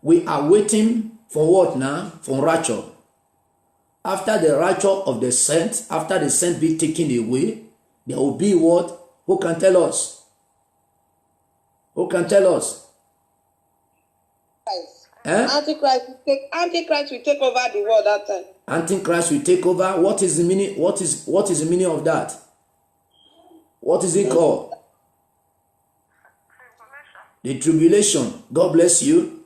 we are waiting for what now? For rapture. After the rapture of the saint, after the saint be taken away, there will be what? Who can tell us? Who can tell us? Antichrist will take over the world that time. Antichrist will take over. What is the meaning? What is the meaning of that? What is it called? The tribulation. God bless you.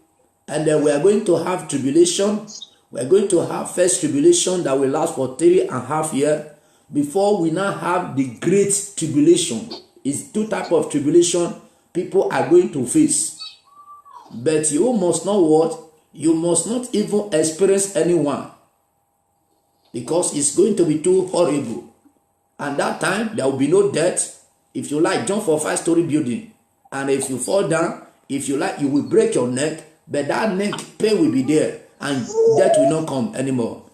And then we are going to have tribulation. We are going to have first tribulation that will last for 3.5 years before we now have the great tribulation. It's two types of tribulation people are going to face. But you must not what? You must not even experience anyone, because it's going to be too horrible. And that time there will be no death. If you like, jump for a 5-story building, and if you fall down, if you like, you will break your neck, but that neck pain will be there, and death will not come anymore.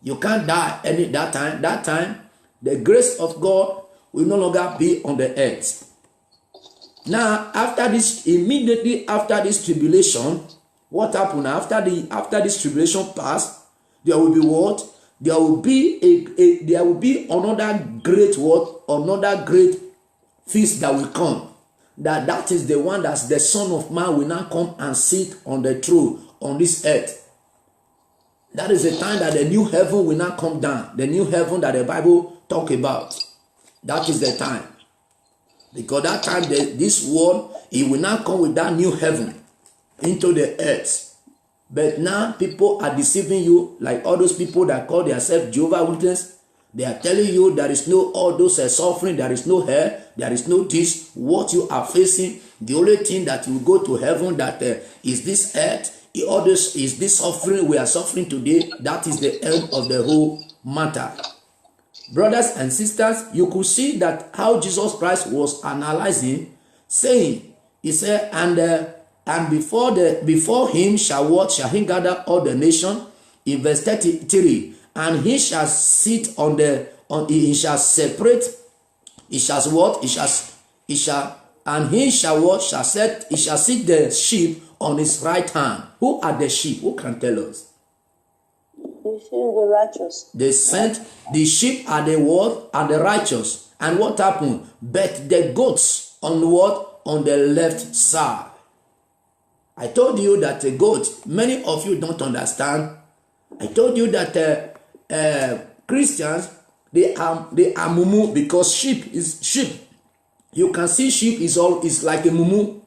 You can't die any that time. That time, the grace of God will no longer be on the earth. Now, after this, immediately after this tribulation, what happened after this tribulation passed? There will be what? There will be another great what? Another great feast that will come. That is the one that the Son of Man will now come and sit on the throne on this earth. That is the time that the new heaven will now come down. The new heaven that the Bible talk about. That is the time. Because that time, this world, it will not come with that new heaven into the earth. But now, people are deceiving you, like all those people that call themselves Jehovah's Witnesses. They are telling you there is no all those suffering, there is no hell, there is no this. What you are facing, the only thing that you go to heaven, that is this earth, all this is this suffering we are suffering today. That is the end of the whole matter. Brothers and sisters, you could see that how Jesus Christ was analyzing, saying, he said, and before him shall he gather all the nation, in verse 33, and he shall sit he shall separate, he shall sit the sheep on his right hand. Who are the sheep? Who can tell us? The righteous. They sent the sheep are the what? Are the righteous. And what happened? But the goats on what? On the left side. I told you that the goat, many of you don't understand. I told you that Christians, they are mumu, because sheep is sheep. You can see sheep is like a mumu.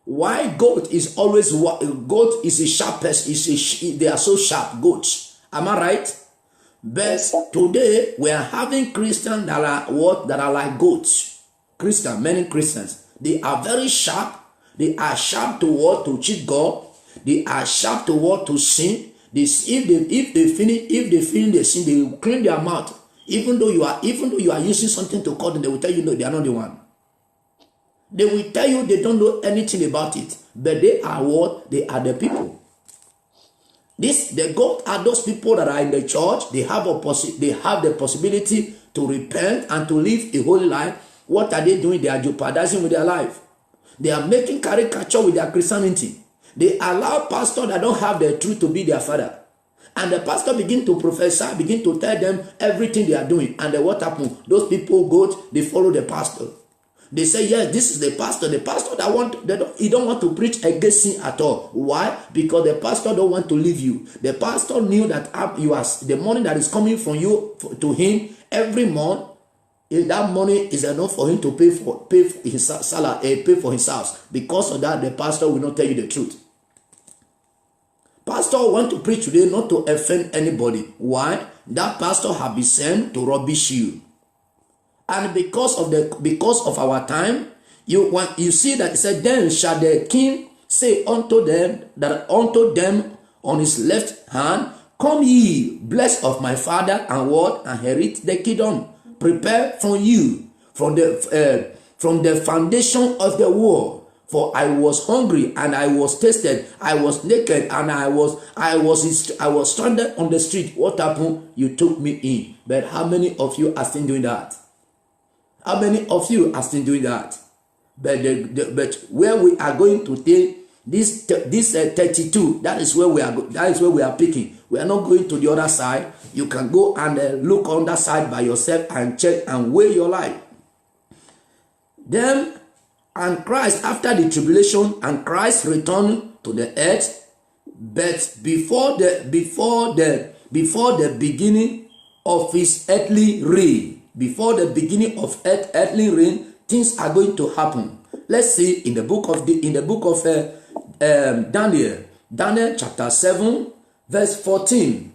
Why goat is always goat is a sharpest, they are so sharp, goats. Am I right? But today we are having Christians that are what? That are like goats. Many Christians. They are very sharp. They are sharp to what? To cheat God. They are sharp to what? To sin. If they finish the sin, they will clean their mouth. Even though you are using something to call them, they will tell you no, they are not the one. They will tell you they don't know anything about it. But they are what? They are the people. The God are those people that are in the church. They have the possibility to repent and to live a holy life. What are they doing? They are jeopardizing with their life. They are making caricature with their Christianity. They allow pastors that don't have the truth to be their father. And the pastor begin to prophesy, begin to tell them everything they are doing. And then what happened? Those people they follow the pastor. They say, yes, this is the pastor. The pastor he don't want to preach against sin at all. Why? Because the pastor don't want to leave you. The pastor knew that the money that is coming from you to him every month, if that money is enough for him to pay for his salary, pay for his house. Because of that, the pastor will not tell you the truth. Pastor want to preach today not to offend anybody. Why? That pastor have been sent to rubbish you. And because of our time, you see that it said, then shall the king say unto them on his left hand, come ye, blessed of my father, and what? Inherit the kingdom. Prepare for you from the foundation of the world. For I was hungry and I was thirsty, I was naked and I was stranded on the street. What happened? You took me in. But how many of you are still doing that? How many of you are still doing that? But where we are going to take This 32, that is where we are. That is where we are picking. We are not going to the other side. You can go and look on that side by yourself and check and weigh your life. Then, and Christ, after the tribulation, and Christ returned to the earth, but before the beginning of his earthly reign, before the beginning of earthly reign, things are going to happen. Let's see in the book of Daniel chapter 7 verse 14.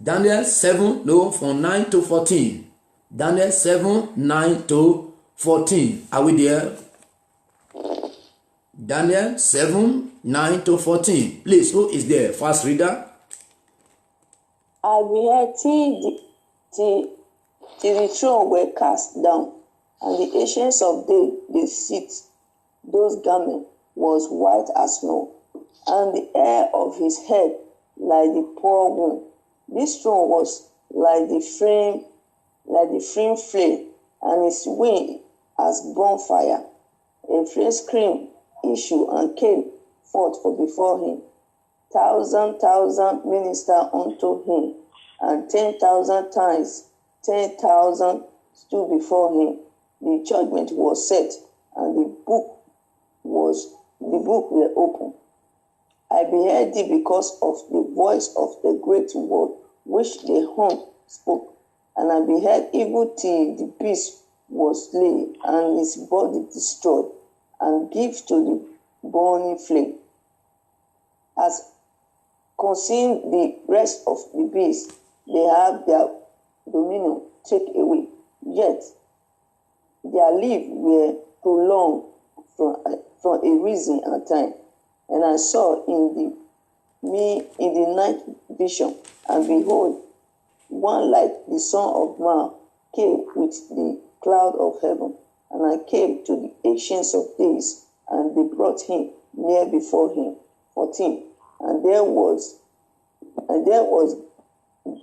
Daniel 7, no, from 9 to 14. Daniel 7, 9 to 14. Are we there? Daniel 7, 9 to 14. Please, who is there? First reader. I beheld till the throne were cast down, and the ancients of days did sit. Those garments was white as snow, and the hair of his head like the poor woman. This throne was like the flame flame, and his wing as bonfire. A flame scream issued and came forth from before him. 1,000 minister unto him, and 10,000 times 10,000 stood before him. The judgment was set, and the book were open. I beheld thee because of the voice of the great word which the horn spoke, and I beheld even till the beast was slain, and his body destroyed, and give to the burning flame. As concerning the rest of the beasts, they have their dominion taken away, yet their lives were prolonged from a reason and time. And I saw in the night vision, and behold, one like the Son of Man came with the cloud of heaven, and I came to the ancients of days, and they brought him near before him. 14. And there was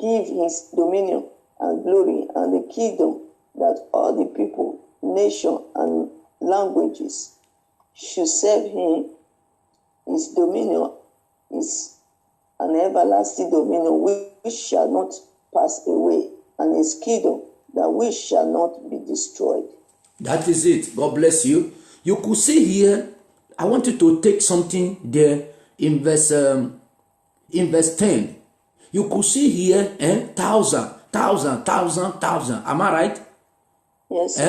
give his dominion and glory and the kingdom, that all the people, nation, and languages should serve him. His dominion is an everlasting dominion which shall not pass away, and his kingdom that which shall not be destroyed. That is it. God bless you. You could see here, I want you to take something there in verse 10. You could see here, 1,000. Am I right? Yes.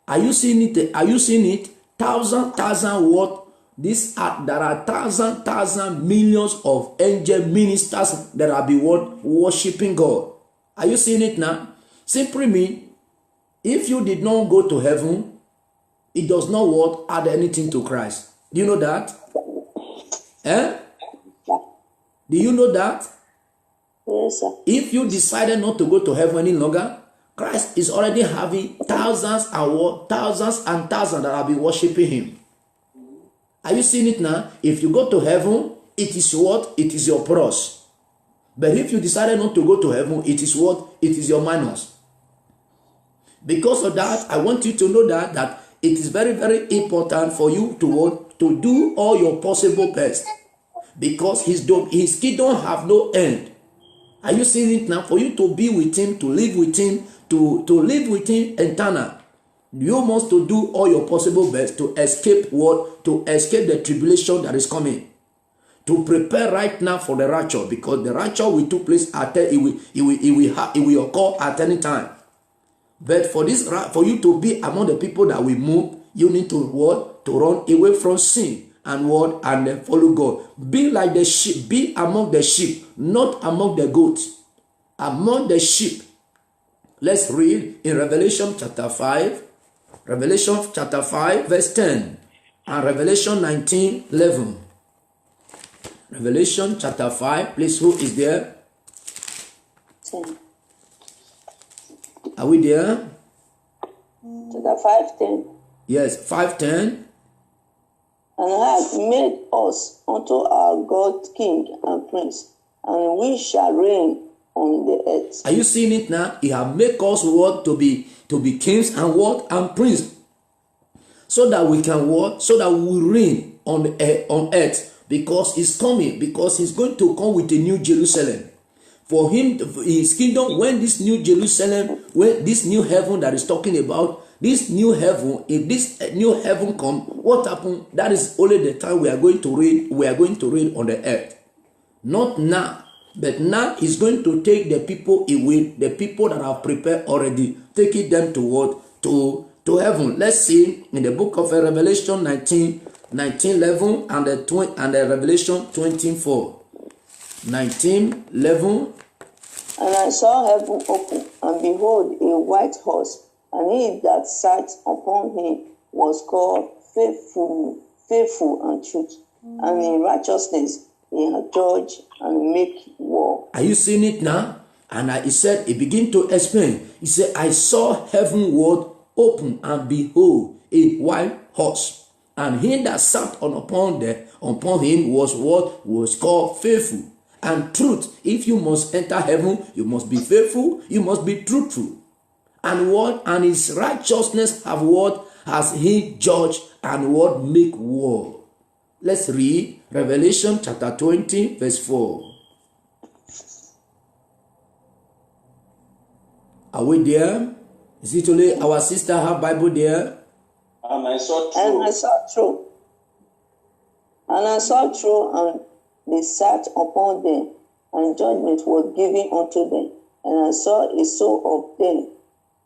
Are you seeing it? Are you seeing it? 1,000 what? There are thousand millions of angel ministers that are be worshiping God. Are you seeing it now? Simply mean, if you did not go to heaven, it does not add anything to Christ. Do you know that? Do you know that? Yes, sir. If you decided not to go to heaven any longer, Christ is already having thousands and thousands that will be worshiping him. Are you seeing it now? If you go to heaven, it is what? It is your plus. But if you decided not to go to heaven, it is what? It is your minus. Because of that, I want you to know that it is very, very important for you to do all your possible best. Because his kingdom have no end. Are you seeing it now? For you to be with him, to live with him, to live with him eternal, you must to do all your possible best to escape what? To escape the tribulation that is coming. To prepare right now for the rapture, because the rapture will take place it will occur at any time. But for you to be among the people that will move, you need to what? To run away from sin and what? And follow God. Be like the sheep. Be among the sheep, not among the goats. Among the sheep. Let's read in Revelation chapter 5. Revelation chapter 5 verse 10 and Revelation 19:11. Revelation chapter 5, please, who is there? 10. Are we there? Chapter 5:10. Yes, 5:10. And hath made us unto our God king and prince, and we shall reign on the earth. Are you seeing it now? He have made us what? To be kings and what? And prince. So that we can what? So that we reign on earth. because he's coming, because he's going to come with a new Jerusalem. For him, his kingdom, when this new Jerusalem, when this new heaven that is talking about, this new heaven, if this new heaven come, what happened? That is only the time we are going to reign on the earth. Not now, but now he's going to take the people away, the people that have prepared already, taking them to what? To heaven. Let's see in the book of Revelation 19:11 and the Revelation 24. 19:11. And I saw heaven open, and behold, a white horse, and he that sat upon him was called faithful and truth, and in righteousness he had judged and make war. Are you seeing it now? And he said, he began to explain. He said, I saw heavenward open, and behold, a white horse, and he that sat upon him was what was called faithful and truth. If you must enter heaven, you must be faithful, you must be truthful. And what? And his righteousness have what? Has he judged and what? Make war. Let's read Revelation chapter 20 verse 4. Are we there? Is it only our sister have Bible there? And I saw true. And I saw true. And I saw true, and they sat upon them, and judgment was given unto them. And I saw a soul of them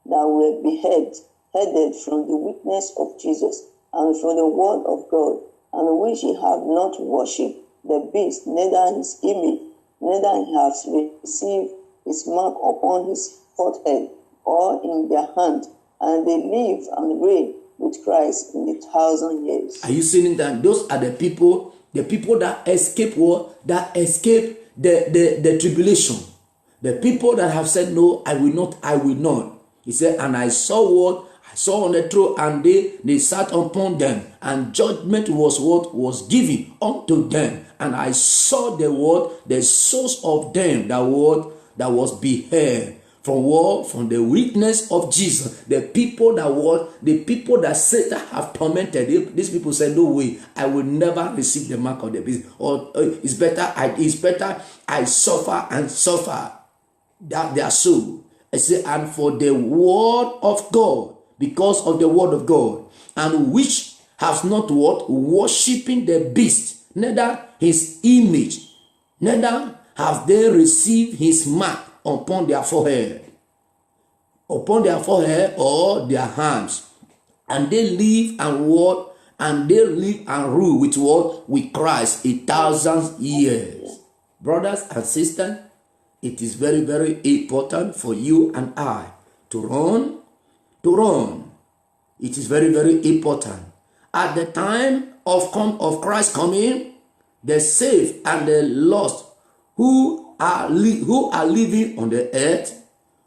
that were headed from the witness of Jesus, and from the word of God, and which ye have not worshipped the beast, neither his image, neither have received his mark upon his forehead or in their hand, and they live and reign with Christ in 1,000 years. Are you seeing that? Those are the people that escape war, that escape the tribulation. The people that have said, no, I will not. He said, and I saw what? I saw on the throne, and they sat upon them, and judgment was what? Was given unto them. And I saw the souls of them that was beheld. From what? From the witness of Jesus. The people that Satan have tormented. These people said, no way, I will never receive the mark of the beast. Or it's better I suffer and suffer that their soul. I say, and for the word of God, because of the word of God, and which has not what? Worshipping the beast, neither his image, neither have they received his mark upon their forehead or their hands, and they live and what? And they live and rule with what? With Christ 1,000 years. Brothers and sisters, it is very, very important for you and I to run. It is very, very important. At the time of Christ coming, the saved and the lost who are living on the earth,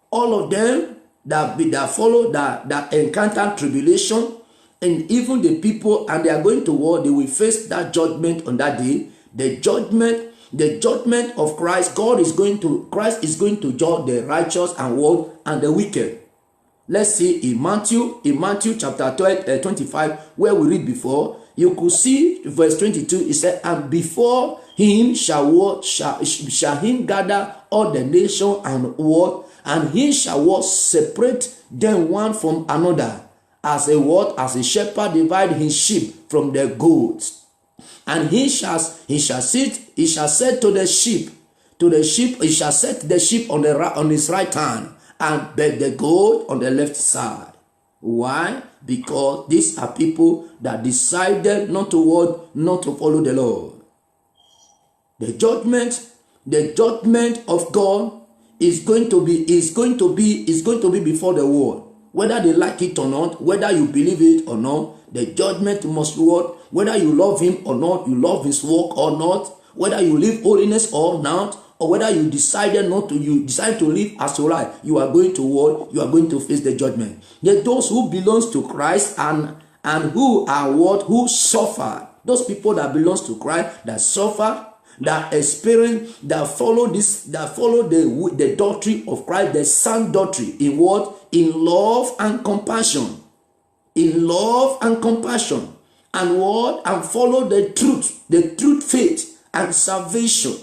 all of them that follow that encounter tribulation, and even the people, and they are going to war, they will face that judgment on that day. The judgment of Christ. Christ is going to judge the righteous and the wicked. Let's see in Matthew chapter 25, where we read before. You could see verse 22. It said, and before him shall him gather all the nation and what, and he shall what? Separate them one from another, as a shepherd divide his sheep from the goats. And he shall set the sheep on his right hand, and but the goat on the left side. Why? Because these are people that decided not to follow the Lord. The judgment of God is going to be before the world. Whether they like it or not, whether you believe it or not, the judgment must work. Whether you love him or not, you love his work or not, whether you live holiness or not, or whether you decide to live as you like, you are going to war, you are going to face the judgment. Yet those who belongs to Christ and who are who suffer, those people that belongs to Christ, that suffer, that experience, that follow the doctrine of Christ, the sound doctrine, in what? In love and compassion. In love and compassion. and what? And follow the truth, faith, and salvation.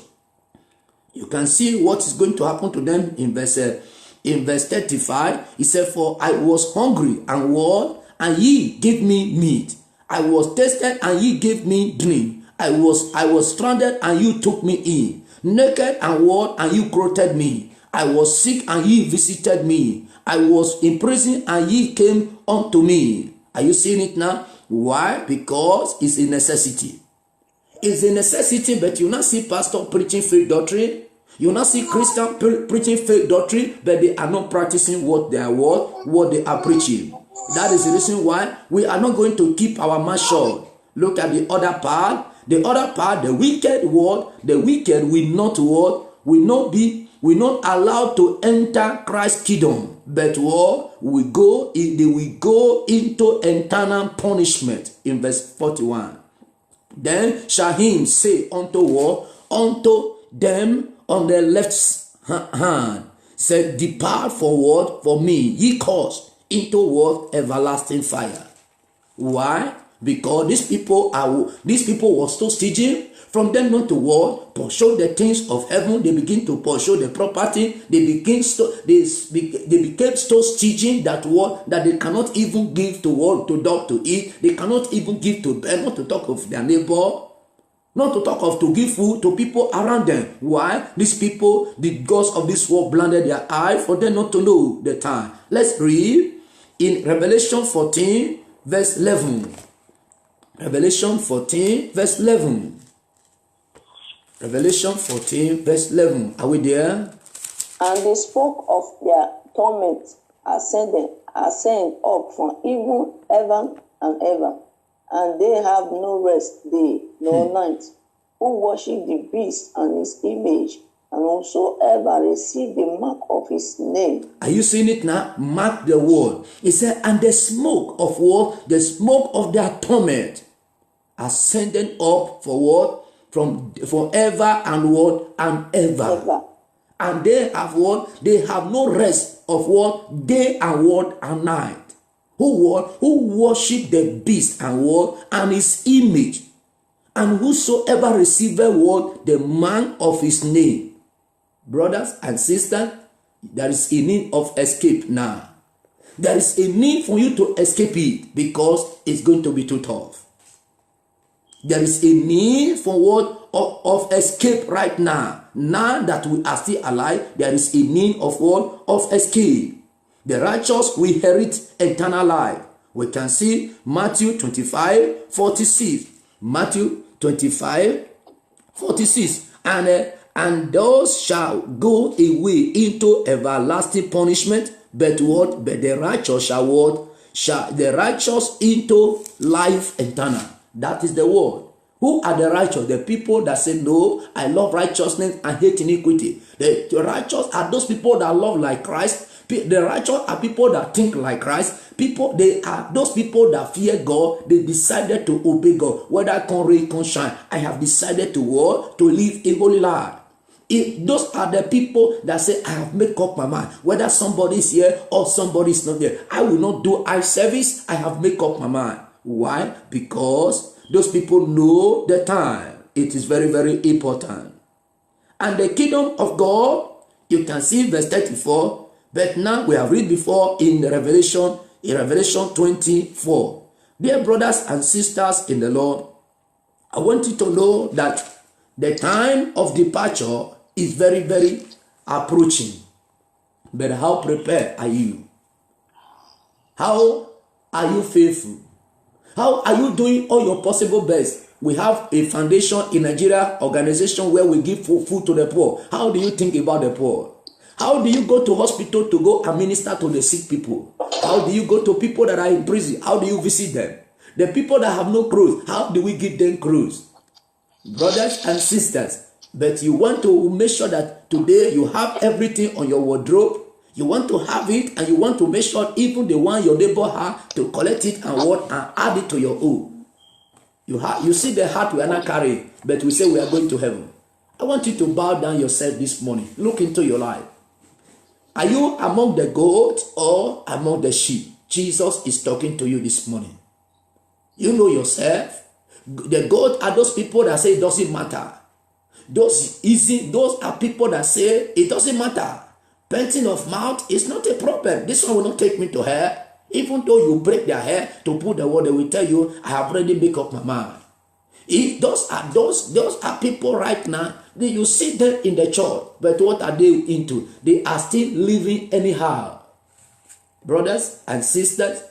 You can see what is going to happen to them in verse 35. He said, for I was hungry, and what? And ye gave me meat. I was thirsty, and ye gave me drink. I was stranded, and you took me in. Naked, and what? And you clothed me. I was sick, and ye visited me. I was in prison, and ye came unto me. Are you seeing it now? Why? Because it's a necessity. It's a necessity, but you not see pastor preaching fake doctrine. You not see Christian preaching fake doctrine, but they are not practicing what they are preaching. That is the reason why we are not going to keep our mouth shut. Look at the other part. The other part, the wicked word, the wicked will not allowed to enter Christ's kingdom, but what? They will go into eternal punishment. In verse 41. Then shall him say unto what? Unto them on the left hand, said, depart forward for me, ye cause into what? Everlasting fire. Why? Because these people were so stingy. From them not to what? Pursue the things of heaven. They begin to pursue the property. They became so stingy that they cannot even give to dog to eat. They cannot even give to bird, not to talk of their neighbor. Not to talk of to give food to people around them. Why? These people, the gods of this world blinded their eye for them not to know the time. Let's read in Revelation 14 verse 11. Revelation 14 verse 11. Revelation 14 verse 11. Are we there? And they spoke of their torment ascend up from even heaven and ever. And they have no rest day nor night, who worship the beast and his image, and whosoever receive the mark of his name. Are you seeing it now? Mark the word. It said, and the smoke of what? The smoke of their torment ascending up for what? From forever and what? And ever. And they have what? They have no rest of what? Day and what? And night. Who worship the beast and what? And his image. And whosoever receiveth what? The mark of his name. Brothers and sisters, there is a need of escape now. There is a need for you to escape it, because it's going to be too tough. There is a need for what? Of escape right now. Now that we are still alive, there is a need of what? Of escape. The righteous will inherit eternal life. We can see Matthew 25, 46. Matthew 25, 46. And those shall go away into everlasting punishment, but what? But the righteous shall what? Shall the righteous into life eternal. That is the word. Who are the righteous? The people that say, no, I love righteousness and hate iniquity. The righteous are those people that love like Christ. The righteous are people that think like Christ. They are those people that fear God. They decided to obey God. Whether come rain, come shine, I have decided to what? To live a holy life. Those are the people that say, I have made up my mind. Whether somebody is here or somebody is not here, I will not do eye service. I have made up my mind. Why? Because those people know the time. It is very, very important. And the kingdom of God, you can see verse 34. But now we have read before in Revelation 24. Dear brothers and sisters in the Lord, I want you to know that the time of departure is very, very approaching. But how prepared are you? How are you faithful? How are you doing all your possible best? We have a foundation in Nigeria, organization where we give food to the poor. How do you think about the poor? How do you go to hospital to go and minister to the sick people? How do you go to people that are in prison? How do you visit them? The people that have no clothes, how do we give them clothes? Brothers and sisters, but you want to make sure that today you have everything on your wardrobe. You want to have it, and you want to make sure even the one your neighbor has, to collect it and what? And add it to your own. You see the heart we are not carrying, but we say we are going to heaven. I want you to bow down yourself this morning. Look into your life. Are you among the goats or among the sheep? Jesus is talking to you this morning. You know yourself. The God are those people that say it doesn't matter. Those are people that say it doesn't matter. Painting of mouth is not a problem. This one will not take me to hell. Even though you break their hair to put the word, they will tell you, I have already made up my mind. Those are people right now. You see them in the church, but what are they into? They are still living anyhow. Brothers and sisters,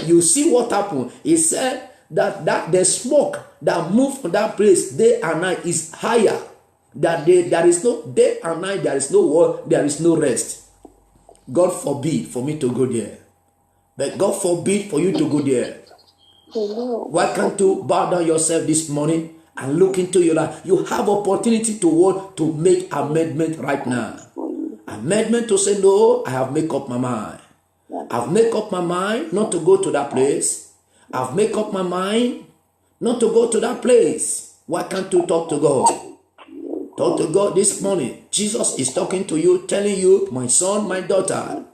you see what happened. He said that the smoke that moved from that place day and night is higher. That there is no day and night, there is no war, there is no rest. God forbid for me to go there. But God forbid for you to go there. Why can't you bow down yourself this morning and look into your life? You have opportunity to make amendment right now. Amendment to say, no, I have made up my mind. I've made up my mind not to go to that place. I've made up my mind not to go to that place. Why can't you talk to God? Talk to God this morning. Jesus is talking to you, telling you, my son, my daughter,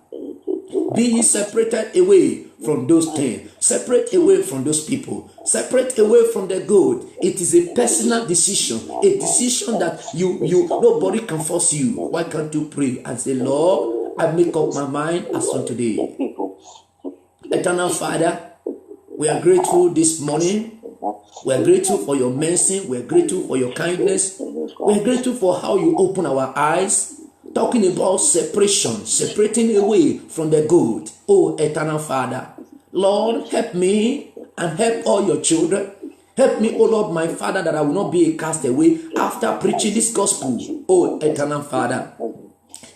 be ye separated away from those things. Separate away from those people. Separate away from the good. It is a personal decision. A decision that nobody can force you. Why can't you pray and say, Lord, I make up my mind as on today. Eternal Father, we are grateful this morning. We are grateful for your mercy. We are grateful for your kindness. We are grateful for how you open our eyes. Talking about separation, separating away from the good. Oh, eternal Father, Lord, help me and help all your children. Help me, oh Lord, my Father, that I will not be a castaway after preaching this gospel. Oh, eternal Father,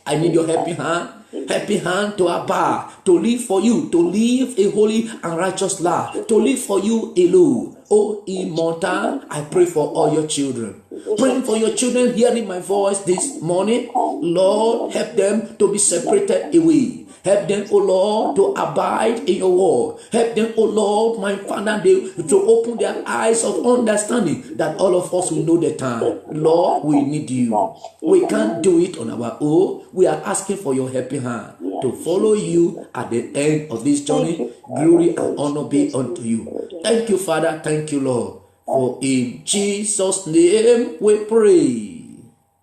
I need your helping hand to abide, to live for you, to live a holy and righteous life, to live for you alone. Oh, immortal, I pray for all your children. Praying for your children hearing my voice this morning. Lord, help them to be separated away. Help them, oh Lord, to abide in your word. Help them, oh Lord, my Father, to open their eyes of understanding that all of us will know the time. Lord, we need you. We can't do it on our own. We are asking for your helping hand to follow you at the end of this journey. Glory and honor be unto you. Thank you, Father. Thank you, Lord. For in Jesus' name we pray.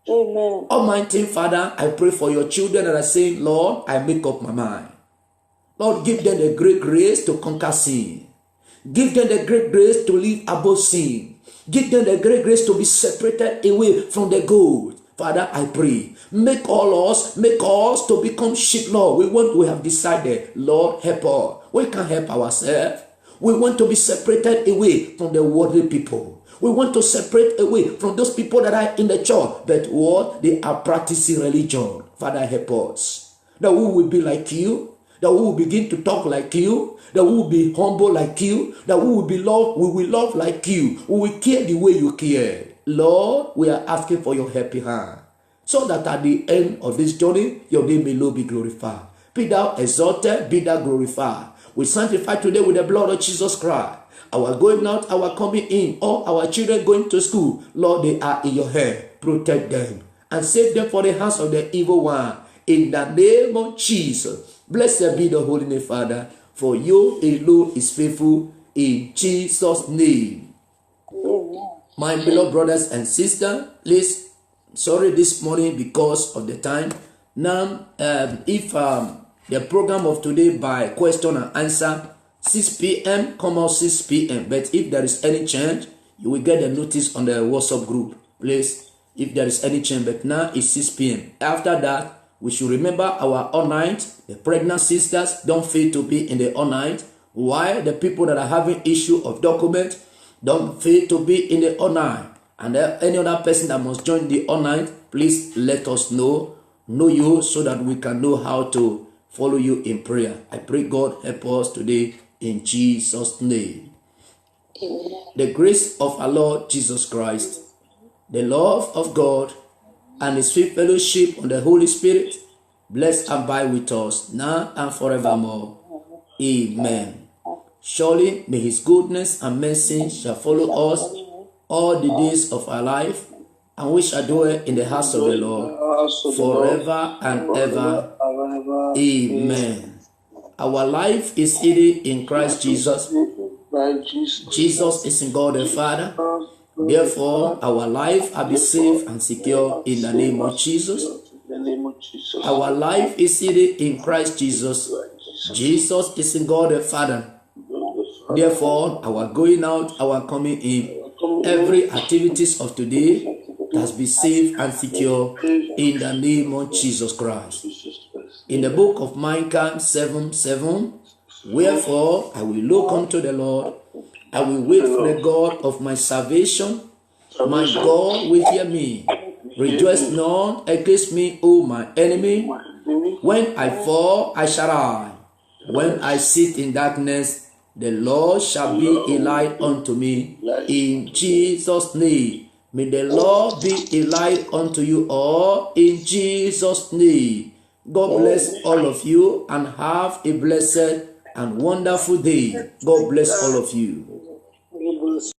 Amen. Almighty Father, I pray for your children that are saying, Lord, I make up my mind. Lord, give them the great grace to conquer sin. Give them the great grace to live above sin. Give them the great grace to be separated away from the good. Father, I pray, make us to become sheep, Lord. We have decided, Lord, help us. We can't help ourselves. We want to be separated away from the worldly people. We want to separate away from those people that are in the church, but what? They are practicing religion. Father, help us. That we will be like you. That we will begin to talk like you. That we will be humble like you. That we will be loved. We will love like you. We will care the way you care. Lord, we are asking for your helping hand, so that at the end of this journey, your name may Lord be glorified. Be thou exalted, be thou glorified. We sanctify today with the blood of Jesus Christ. Our going out, our coming in, all our children going to school, Lord, they are in your hand. Protect them and save them for the hands of the evil one. In the name of Jesus, blessed be the Holy Name, Father, for you alone is faithful. In Jesus' name. Amen. My beloved brothers and sisters, please, sorry this morning because of the time. Now, if the program of today by question and answer, 6 p.m., come out 6 p.m. But if there is any change, you will get a notice on the WhatsApp group. Please, if there is any change, but now it's 6 p.m. After that, we should remember our all night. The pregnant sisters don't fail to be in the all night. While the people that are having issue of document don't fail to be in the all night. And any other person that must join the all night, please let us know you, so that we can know how to follow you in prayer. I pray God help us today in Jesus' name. Amen. The grace of our Lord Jesus Christ, the love of God, and His sweet fellowship on the Holy Spirit, bless and abide with us now and forevermore. Amen. Surely may His goodness and mercy shall follow us all the days of our life, and we shall dwell in the house of the Lord forever and ever. Amen. Our life is hidden in Christ Jesus. Jesus is in God the Father. Therefore, our life will be safe and secure in the name of Jesus. Our life is seated in Christ Jesus. Jesus is in God the Father. Therefore, our going out, our coming in, every activities of today has been safe and secure in the name of Jesus Christ. In the book of Micah 7:7, wherefore I will look unto the Lord, I will wait for the God of my salvation. My God will hear me. Rejoice not against me, O my enemy. When I fall, I shall rise. When I sit in darkness, the Lord shall be a light unto me. In Jesus' name. May the Lord be a light unto you all in Jesus' name. God bless all of you and have a blessed and wonderful day. God bless all of you.